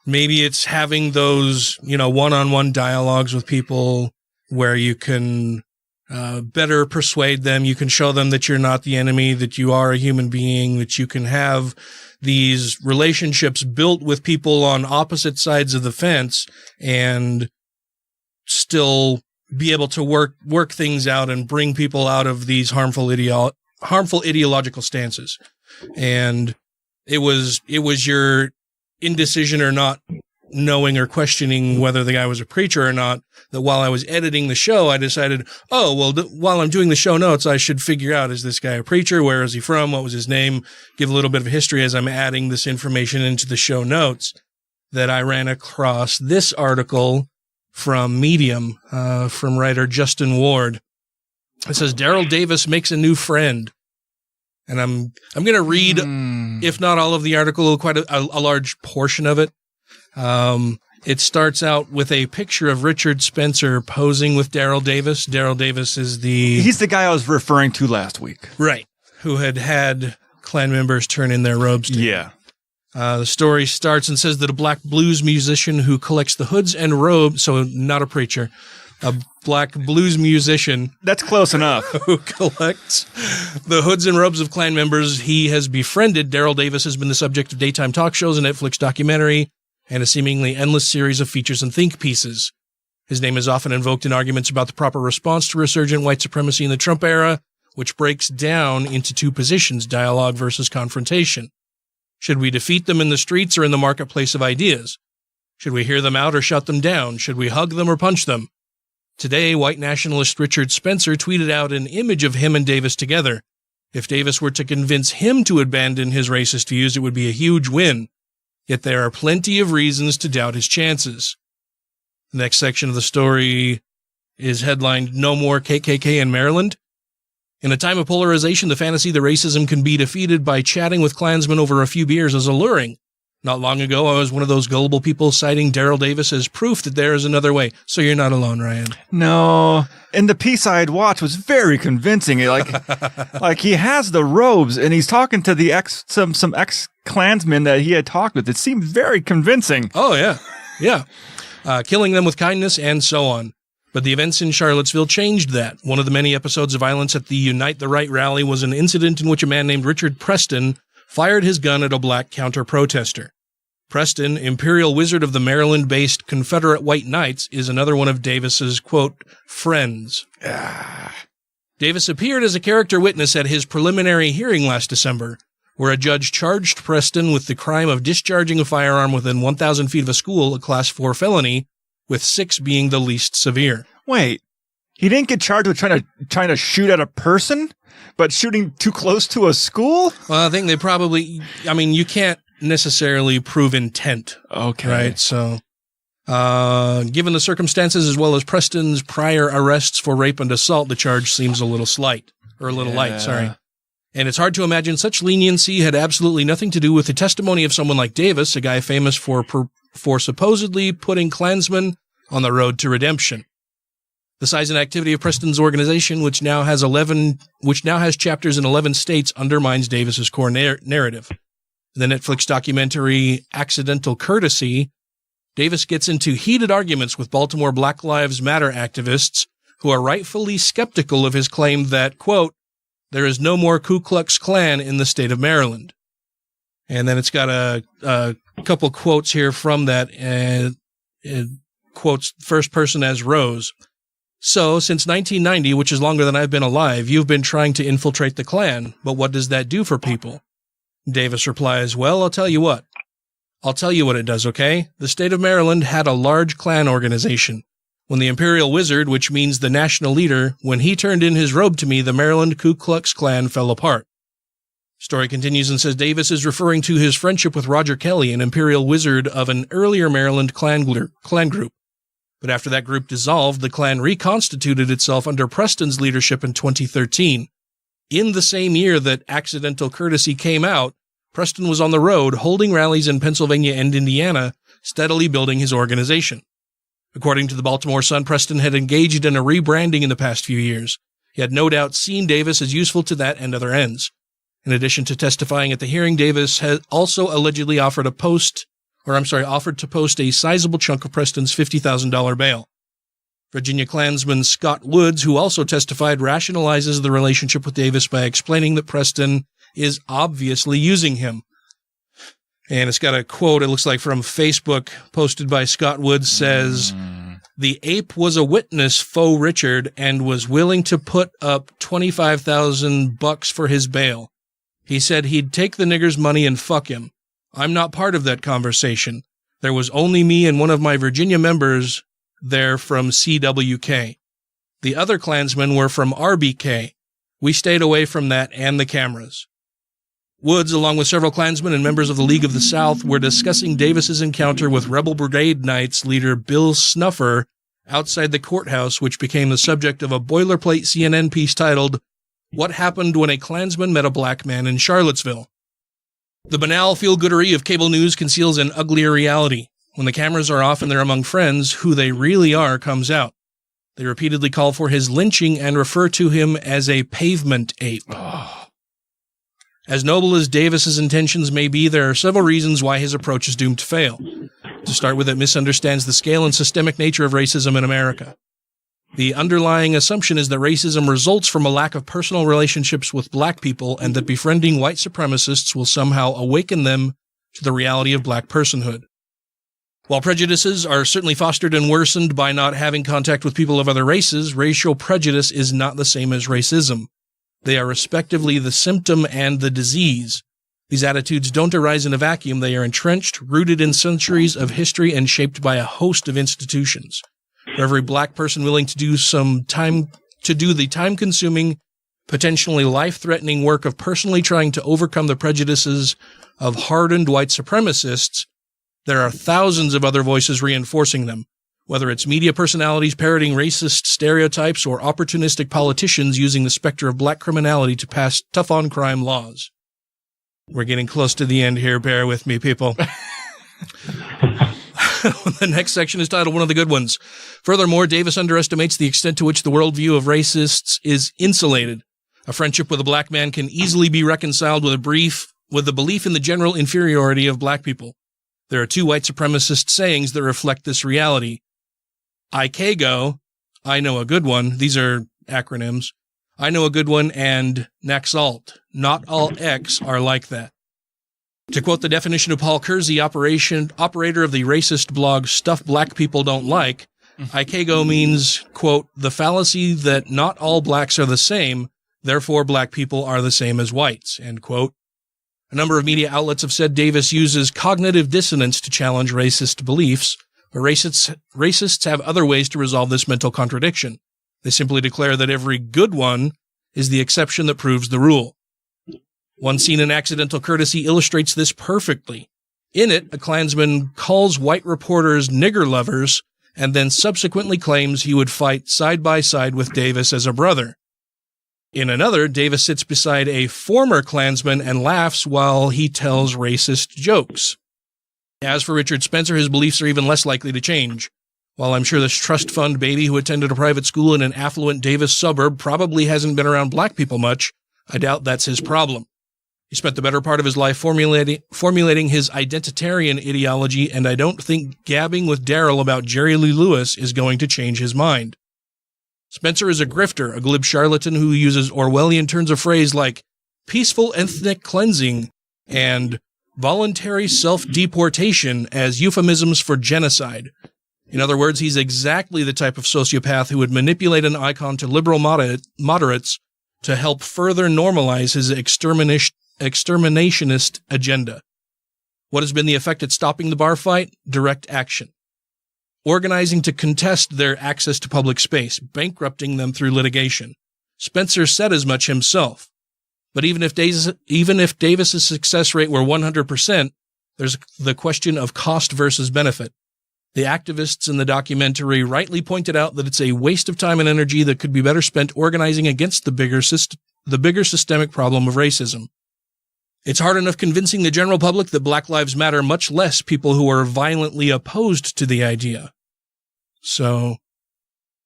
maybe it's having those, one-on-one dialogues with people where you can better persuade them. You can show them that you're not the enemy, that you are a human being, that you can have these relationships built with people on opposite sides of the fence and still be able to work things out and bring people out of these harmful ideological stances. And it was your indecision or not knowing or questioning whether the guy was a preacher or not, that while I was editing the show, I decided, while I'm doing the show notes, I should figure out, is this guy a preacher? Where is he from? What was his name? Give a little bit of history as I'm adding this information into the show notes. That I ran across this article from Medium, from writer Justin Ward. It says, Daryl Davis makes a new friend. And I'm going to read, if not all of the article, quite a large portion of it. It starts out with a picture of Richard Spencer posing with Daryl Davis. Daryl Davis is he's the guy I was referring to last week. Right. Who had Klan members turn in their robes to him. Yeah. The story starts and says that a black blues musician who collects the hoods and robes, so not a preacher, a black blues musician. That's close enough. Who collects the hoods and robes of Klan members he has befriended. Daryl Davis has been the subject of daytime talk shows, a Netflix documentary, and a seemingly endless series of features and think pieces. His name is often invoked in arguments about the proper response to resurgent white supremacy in the Trump era, which breaks down into two positions, dialogue versus confrontation. Should we defeat them in the streets or in the marketplace of ideas? Should we hear them out or shut them down? Should we hug them or punch them? Today, white nationalist Richard Spencer tweeted out an image of him and Davis together. If Davis were to convince him to abandon his racist views, it would be a huge win. Yet there are plenty of reasons to doubt his chances. The next section of the story is headlined, No More KKK in Maryland. In a time of polarization, the fantasy that racism can be defeated by chatting with Klansmen over a few beers is alluring. Not long ago, I was one of those gullible people citing Daryl Davis as proof that there is another way. So you're not alone, Ryan. No. And the piece I had watched was very convincing. Like he has the robes and he's talking to some ex-Klansmen that he had talked with. It seemed very convincing. Oh, yeah. Yeah. Killing them with kindness and so on. But the events in Charlottesville changed that. One of the many episodes of violence at the Unite the Right rally was an incident in which a man named Richard Preston fired his gun at a black counter-protester. Preston, Imperial Wizard of the Maryland-based Confederate White Knights, is another one of Davis's, quote, friends. Davis appeared as a character witness at his preliminary hearing last December, where a judge charged Preston with the crime of discharging a firearm within 1,000 feet of a school, a Class 4 felony, with 6 being the least severe. Wait, he didn't get charged with trying to shoot at a person, but shooting too close to a school? Well, I think they probably, you can't necessarily prove intent. Okay. Right? So, given the circumstances as well as Preston's prior arrests for rape and assault, the charge seems a little light. And it's hard to imagine such leniency had absolutely nothing to do with the testimony of someone like Davis, a guy famous for supposedly putting Klansmen on the road to redemption. The size and activity of Preston's organization, which now has chapters in 11 states, undermines Davis's core narrative. The Netflix documentary Accidental Courtesy, Davis gets into heated arguments with Baltimore Black Lives Matter activists who are rightfully skeptical of his claim that, quote, there is no more Ku Klux Klan in the state of Maryland. And then it's got a couple quotes here from that, and it quotes first person as Rose. So, since 1990, which is longer than I've been alive, you've been trying to infiltrate the Klan, but what does that do for people? Davis replies, well, I'll tell you what it does, okay? The state of Maryland had a large Klan organization. When the Imperial Wizard, which means the national leader, when he turned in his robe to me, the Maryland Ku Klux Klan fell apart. Story continues and says Davis is referring to his friendship with Roger Kelly, an Imperial Wizard of an earlier Maryland Klan group. But after that group dissolved, the Klan reconstituted itself under Preston's leadership in 2013. In the same year that Accidental Courtesy came out, Preston was on the road holding rallies in Pennsylvania and Indiana, steadily building his organization. According to the Baltimore Sun, Preston had engaged in a rebranding in the past few years. He had no doubt seen Davis as useful to that and other ends. In addition to testifying at the hearing, Davis had also allegedly offered to post a sizable chunk of Preston's $50,000 bail. Virginia Klansman Scott Woods, who also testified, rationalizes the relationship with Davis by explaining that Preston is obviously using him. And it's got a quote, it looks like from Facebook, posted by Scott Woods, says, the ape was a witness, faux Richard, and was willing to put up $25,000 for his bail. He said he'd take the nigger's money and fuck him. I'm not part of that conversation. There was only me and one of my Virginia members there from CWK. The other Klansmen were from RBK. We stayed away from that and the cameras. Woods, along with several Klansmen and members of the League of the South, were discussing Davis's encounter with Rebel Brigade Knights leader Bill Snuffer outside the courthouse, which became the subject of a boilerplate CNN piece titled, What Happened When a Klansman Met a Black Man in Charlottesville? The banal feel-goodery of cable news conceals an uglier reality. When the cameras are off and they're among friends, who they really are comes out. They repeatedly call for his lynching and refer to him as a pavement ape. As noble as Davis's intentions may be, there are several reasons why his approach is doomed to fail. To start with, it misunderstands the scale and systemic nature of racism in America. The underlying assumption is that racism results from a lack of personal relationships with black people and that befriending white supremacists will somehow awaken them to the reality of black personhood. While prejudices are certainly fostered and worsened by not having contact with people of other races, racial prejudice is not the same as racism. They are respectively the symptom and the disease. These attitudes don't arise in a vacuum. They are entrenched, rooted in centuries of history, and shaped by a host of institutions. For every black person willing to do the time-consuming, potentially life-threatening work of personally trying to overcome the prejudices of hardened white supremacists, there are thousands of other voices reinforcing them, whether it's media personalities parroting racist stereotypes or opportunistic politicians using the specter of black criminality to pass tough-on-crime laws. We're getting close to the end here. Bear with me, people. The next section is titled One of the Good Ones. Furthermore, Davis underestimates the extent to which the worldview of racists is insulated. A friendship with a black man can easily be reconciled with the belief in the general inferiority of black people. There are two white supremacist sayings that reflect this reality. IKGO, I know a good one. These are acronyms. I know a good one, and Naxalt. Not all X are like that. To quote the definition of Paul Kersey, operator of the racist blog Stuff Black People Don't Like, IKGO means, quote, the fallacy that not all blacks are the same, therefore black people are the same as whites, end quote. A number of media outlets have said Davis uses cognitive dissonance to challenge racist beliefs, but racists have other ways to resolve this mental contradiction. They simply declare that every good one is the exception that proves the rule. One scene in Accidental Courtesy illustrates this perfectly. In it, a Klansman calls white reporters nigger lovers and then subsequently claims he would fight side by side with Davis as a brother. In another, Davis sits beside a former Klansman and laughs while he tells racist jokes. As for Richard Spencer, his beliefs are even less likely to change. While I'm sure this trust fund baby who attended a private school in an affluent Davis suburb probably hasn't been around black people much, I doubt that's his problem. He spent the better part of his life formulating his identitarian ideology, and I don't think gabbing with Daryl about Jerry Lee Lewis is going to change his mind. Spencer is a grifter, a glib charlatan who uses Orwellian turns of phrase like peaceful ethnic cleansing and voluntary self-deportation as euphemisms for genocide. In other words, he's exactly the type of sociopath who would manipulate an icon to liberal moderates to help further normalize his exterminationist agenda. What has been the effect at stopping the bar fight? Direct action. Organizing to contest their access to public space, bankrupting them through litigation. Spencer said as much himself. But even if Davis's success rate were 100%, there's the question of cost versus benefit. The activists in the documentary rightly pointed out that it's a waste of time and energy that could be better spent organizing against the bigger systemic problem of racism. It's hard enough convincing the general public that Black Lives Matter, much less people who are violently opposed to the idea. So,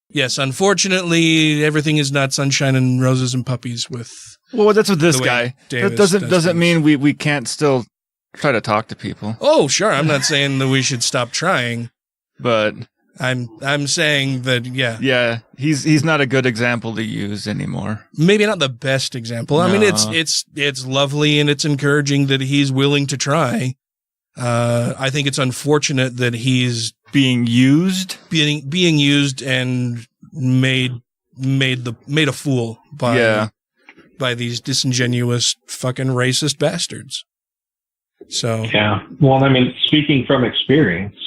yes, unfortunately, everything is not sunshine and roses and puppies with... Well, that's with this guy. That doesn't mean we can't still try to talk to people. Oh, sure. I'm not saying that we should stop trying. But... I'm saying that, yeah. Yeah, he's not a good example to use anymore. Maybe not the best example. No. I mean, it's lovely and it's encouraging that he's willing to try. I think it's unfortunate that he's being used and made a fool by these disingenuous fucking racist bastards. So yeah. Well, I mean, speaking from experience,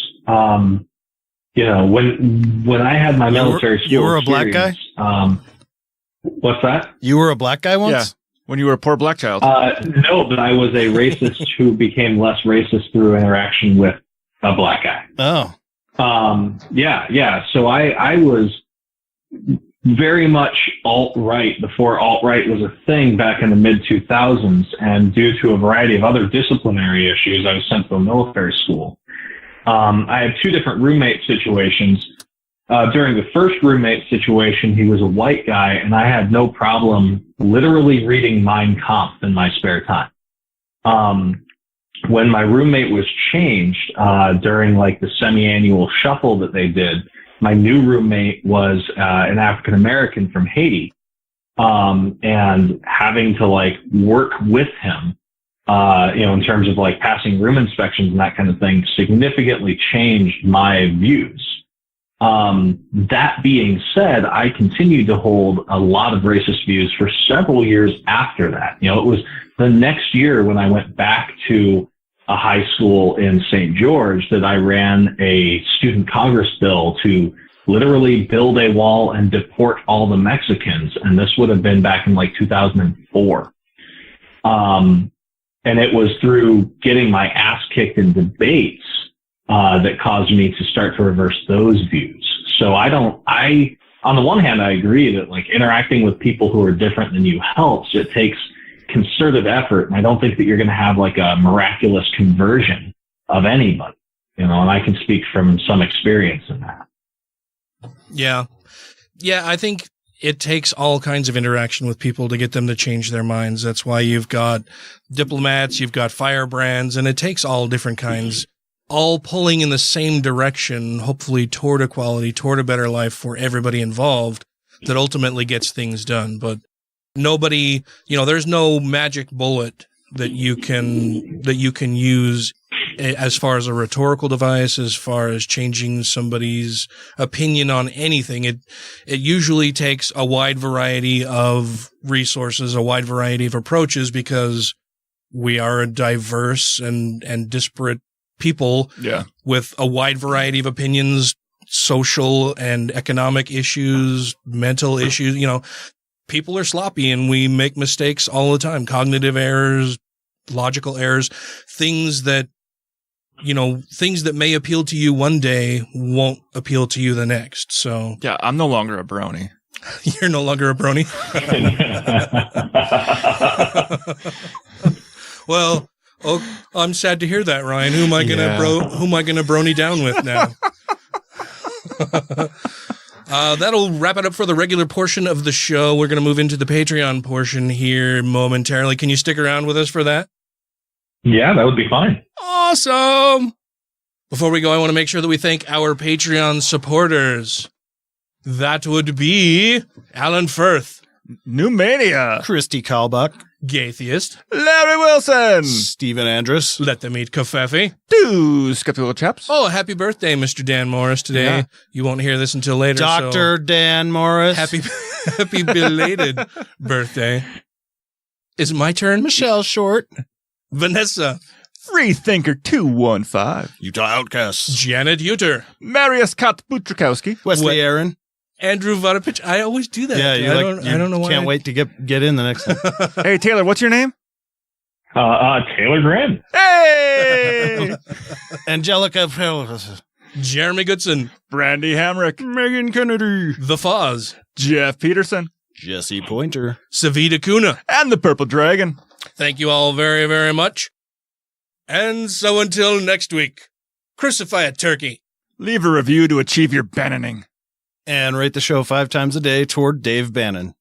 you know, when I had my military school, you were a black guy. What's that? You were a black guy once? Yeah, when you were a poor black child. No, but I was a racist who became less racist through interaction with a black guy. Oh. Yeah. So I was very much alt-right before alt-right was a thing back in the mid-2000s, and due to a variety of other disciplinary issues, I was sent to a military school. I had two different roommate situations. During the first roommate situation, he was a white guy, and I had no problem literally reading Mein Kampf in my spare time. When my roommate was changed, during like the semi-annual shuffle that they did, my new roommate was an African American from Haiti, and having to like work with him, in terms of like passing room inspections and that kind of thing, significantly changed my views. That being said, I continued to hold a lot of racist views for several years after that. You know, it was the next year when I went back to a high school in St. George that I ran a student Congress bill to literally build a wall and deport all the Mexicans. And this would have been back in like 2004. And it was through getting my ass kicked in debates that caused me to start to reverse those views. So on the one hand, I agree that like interacting with people who are different than you helps. It takes concerted effort. And I don't think that you're going to have like a miraculous conversion of anybody, and I can speak from some experience in that. Yeah. Yeah. I think it takes all kinds of interaction with people to get them to change their minds. That's why you've got diplomats, you've got firebrands, and it takes all different kinds, all pulling in the same direction, hopefully toward equality, toward a better life for everybody involved, that ultimately gets things done. But nobody, there's no magic bullet that you can use as far as a rhetorical device, as far as changing somebody's opinion on anything. It usually takes a wide variety of resources, a wide variety of approaches, because we are a diverse and disparate people with a wide variety of opinions, social and economic issues, mental issues, people are sloppy and we make mistakes all the time. Cognitive errors, logical errors, things that may appeal to you one day won't appeal to you the next. So yeah, I'm no longer a brony. You're no longer a brony. Well, I'm sad to hear that, Ryan. Who am I gonna brony down with now? That'll wrap it up for the regular portion of the show. We're gonna move into the Patreon portion here momentarily. Can you stick around with us for that? Yeah, that would be fine. Awesome. Before we go, I want to make sure that we thank our Patreon supporters. That would be Alan Firth, Newmania, Christy Kalbach, Gaytheist, Larry Wilson, Stephen Andrus, Let Them Eat Covfefe, two skeptical chaps. Oh, happy birthday, Mr. Dan Morris today. Yeah. You won't hear this until later. Dr. Dan Morris. Happy belated birthday. Is it my turn? Michelle Short, Vanessa, Freethinker 215, Utah Outcasts, Janet Uter, Marius Kotbutrikowski, Wesley Aaron, Andrew Vodopich. I always do that. Yeah, I don't know why. Can't wait to get in the next one. Hey, Taylor, what's your name? Taylor Grin. Hey! Angelica. Jeremy Goodson. Brandy Hamrick. Megan Kennedy. The Foz. Jeff Peterson. Jesse Pointer. Savita Kuna. And the Purple Dragon. Thank you all very, very much. And so until next week, crucify a turkey. Leave a review to achieve your bannoning. And rate the show 5 times a day toward Dave Bannon.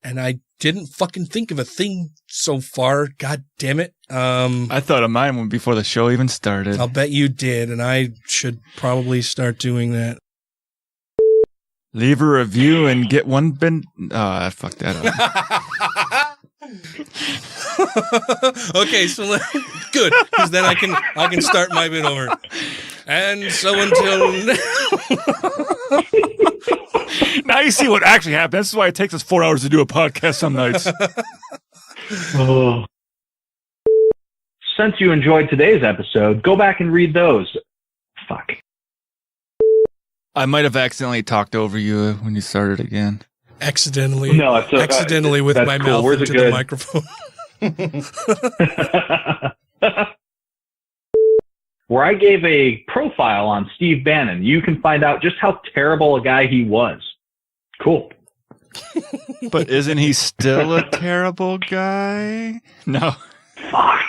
And I didn't fucking think of a thing so far. God damn it. I thought of mine before the show even started. I'll bet you did, and I should probably start doing that. Leave a review and get one I fucked that up. Okay, so good, because then I can start my bit over. And so until now you see what actually happened. This is why it takes us 4 hours to do a podcast some nights. Since you enjoyed today's episode, go back and read those. Fuck. I might have accidentally talked over you when you started again. Accidentally. No, it's accidentally with my cool. mouth into the microphone. Where I gave a profile on Steve Bannon, you can find out just how terrible a guy he was. Cool. But isn't he still a terrible guy? No. Fuck.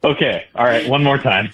Okay. All right. One more time.